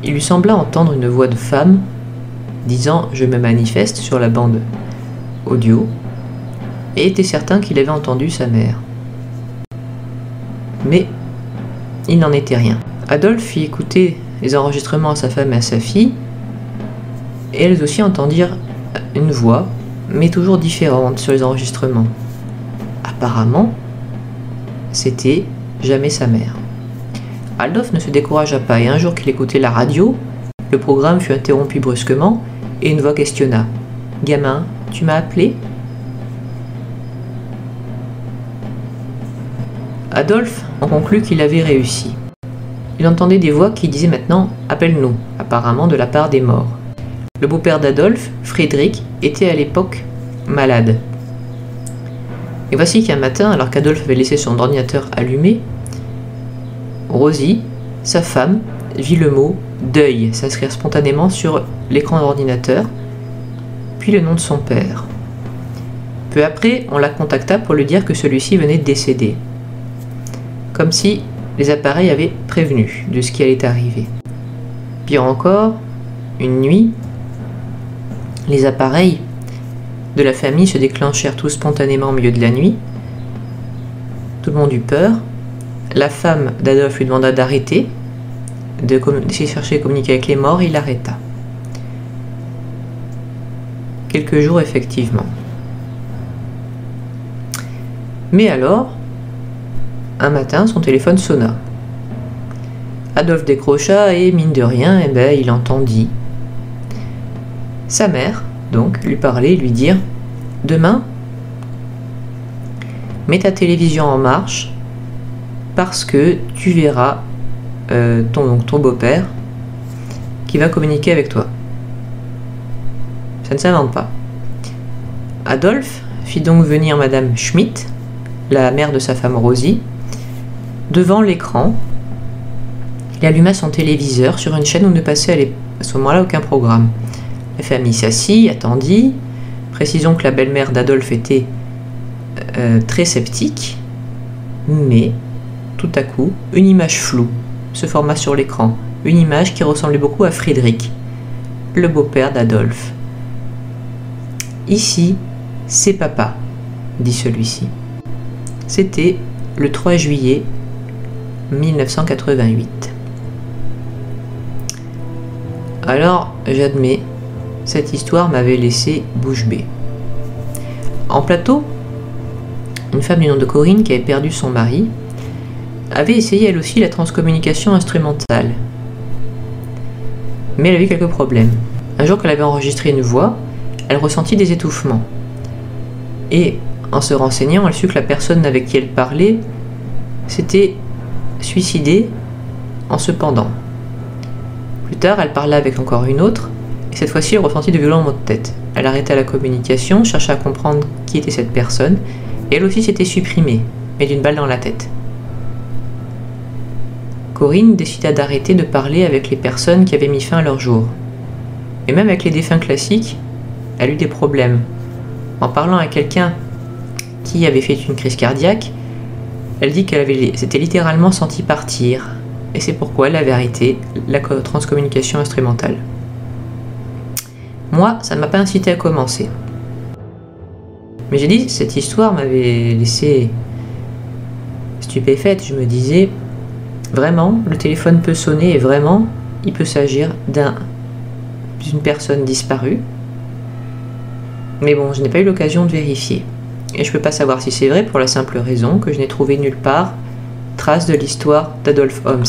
il lui sembla entendre une voix de femme disant « Je me manifeste » sur la bande audio, et était certain qu'il avait entendu sa mère. Mais il n'en était rien. Adolf fit écouter les enregistrements à sa femme et à sa fille, et elles aussi entendirent une voix, mais toujours différente sur les enregistrements. Apparemment, c'était jamais sa mère. Adolf ne se découragea pas, et un jour qu'il écoutait la radio, le programme fut interrompu brusquement, et une voix questionna. « Gamin, tu m'as appelé ?» Adolf en conclut qu'il avait réussi. Il entendait des voix qui disaient maintenant « Appelle-nous », apparemment de la part des morts. Le beau-père d'Adolf, Friedrich, était à l'époque malade. Et voici qu'un matin, alors qu'Adolf avait laissé son ordinateur allumé, Rosie, sa femme, vit le mot « deuil » s'inscrire spontanément sur l'écran de l'ordinateur, puis le nom de son père. Peu après, on la contacta pour lui dire que celui-ci venait de décéder, comme si les appareils avaient prévenu de ce qui allait arriver. Pire encore, une nuit, les appareils de la famille se déclenchèrent tous spontanément au milieu de la nuit. Tout le monde eut peur. La femme d'Adolf lui demanda d'arrêter, d'essayer de chercher à communiquer avec les morts, et il arrêta. Quelques jours, effectivement. Mais alors, un matin, son téléphone sonna. Adolf décrocha et, mine de rien, il entendit sa mère, donc, lui parler, lui dire « Demain, mets ta télévision en marche parce que tu verras ton beau-père qui va communiquer avec toi. » Ça ne s'invente pas. Adolf fit donc venir Madame Schmidt, la mère de sa femme Rosie, devant l'écran. Il alluma son téléviseur sur une chaîne où ne passait à ce moment-là aucun programme. La famille s'assit, attendit. Précisons que la belle-mère d'Adolf était très sceptique, mais tout à coup, une image floue se forma sur l'écran. Une image qui ressemblait beaucoup à Friedrich, le beau-père d'Adolf. « Ici, c'est papa », dit celui-ci. C'était le 3 juillet 1988. Alors, j'admets, cette histoire m'avait laissé bouche bée. En plateau, une femme du nom de Corinne, qui avait perdu son mari, avait essayé elle aussi la transcommunication instrumentale. Mais elle avait quelques problèmes. Un jour qu'elle avait enregistré une voix, elle ressentit des étouffements. Et en se renseignant, elle sut que la personne avec qui elle parlait s'était suicidée en se pendant. Plus tard, elle parla avec encore une autre, et cette fois-ci, elle ressentit de violents maux de tête. Elle arrêta la communication, chercha à comprendre qui était cette personne, et elle aussi s'était supprimée, mais d'une balle dans la tête. Corinne décida d'arrêter de parler avec les personnes qui avaient mis fin à leur jour. Et même avec les défunts classiques, elle eut des problèmes. En parlant à quelqu'un qui avait fait une crise cardiaque, Elle dit qu'elle s'était littéralement sentie partir, et c'est pourquoi elle avait arrêté la transcommunication instrumentale. Moi, ça ne m'a pas incité à commencer. Mais j'ai dit, cette histoire m'avait laissé stupéfaite. Je me disais, vraiment, le téléphone peut sonner et vraiment, il peut s'agir d'une personne disparue. Mais bon, je n'ai pas eu l'occasion de vérifier. Et je ne peux pas savoir si c'est vrai pour la simple raison que je n'ai trouvé nulle part trace de l'histoire d'Adolphe Holmes.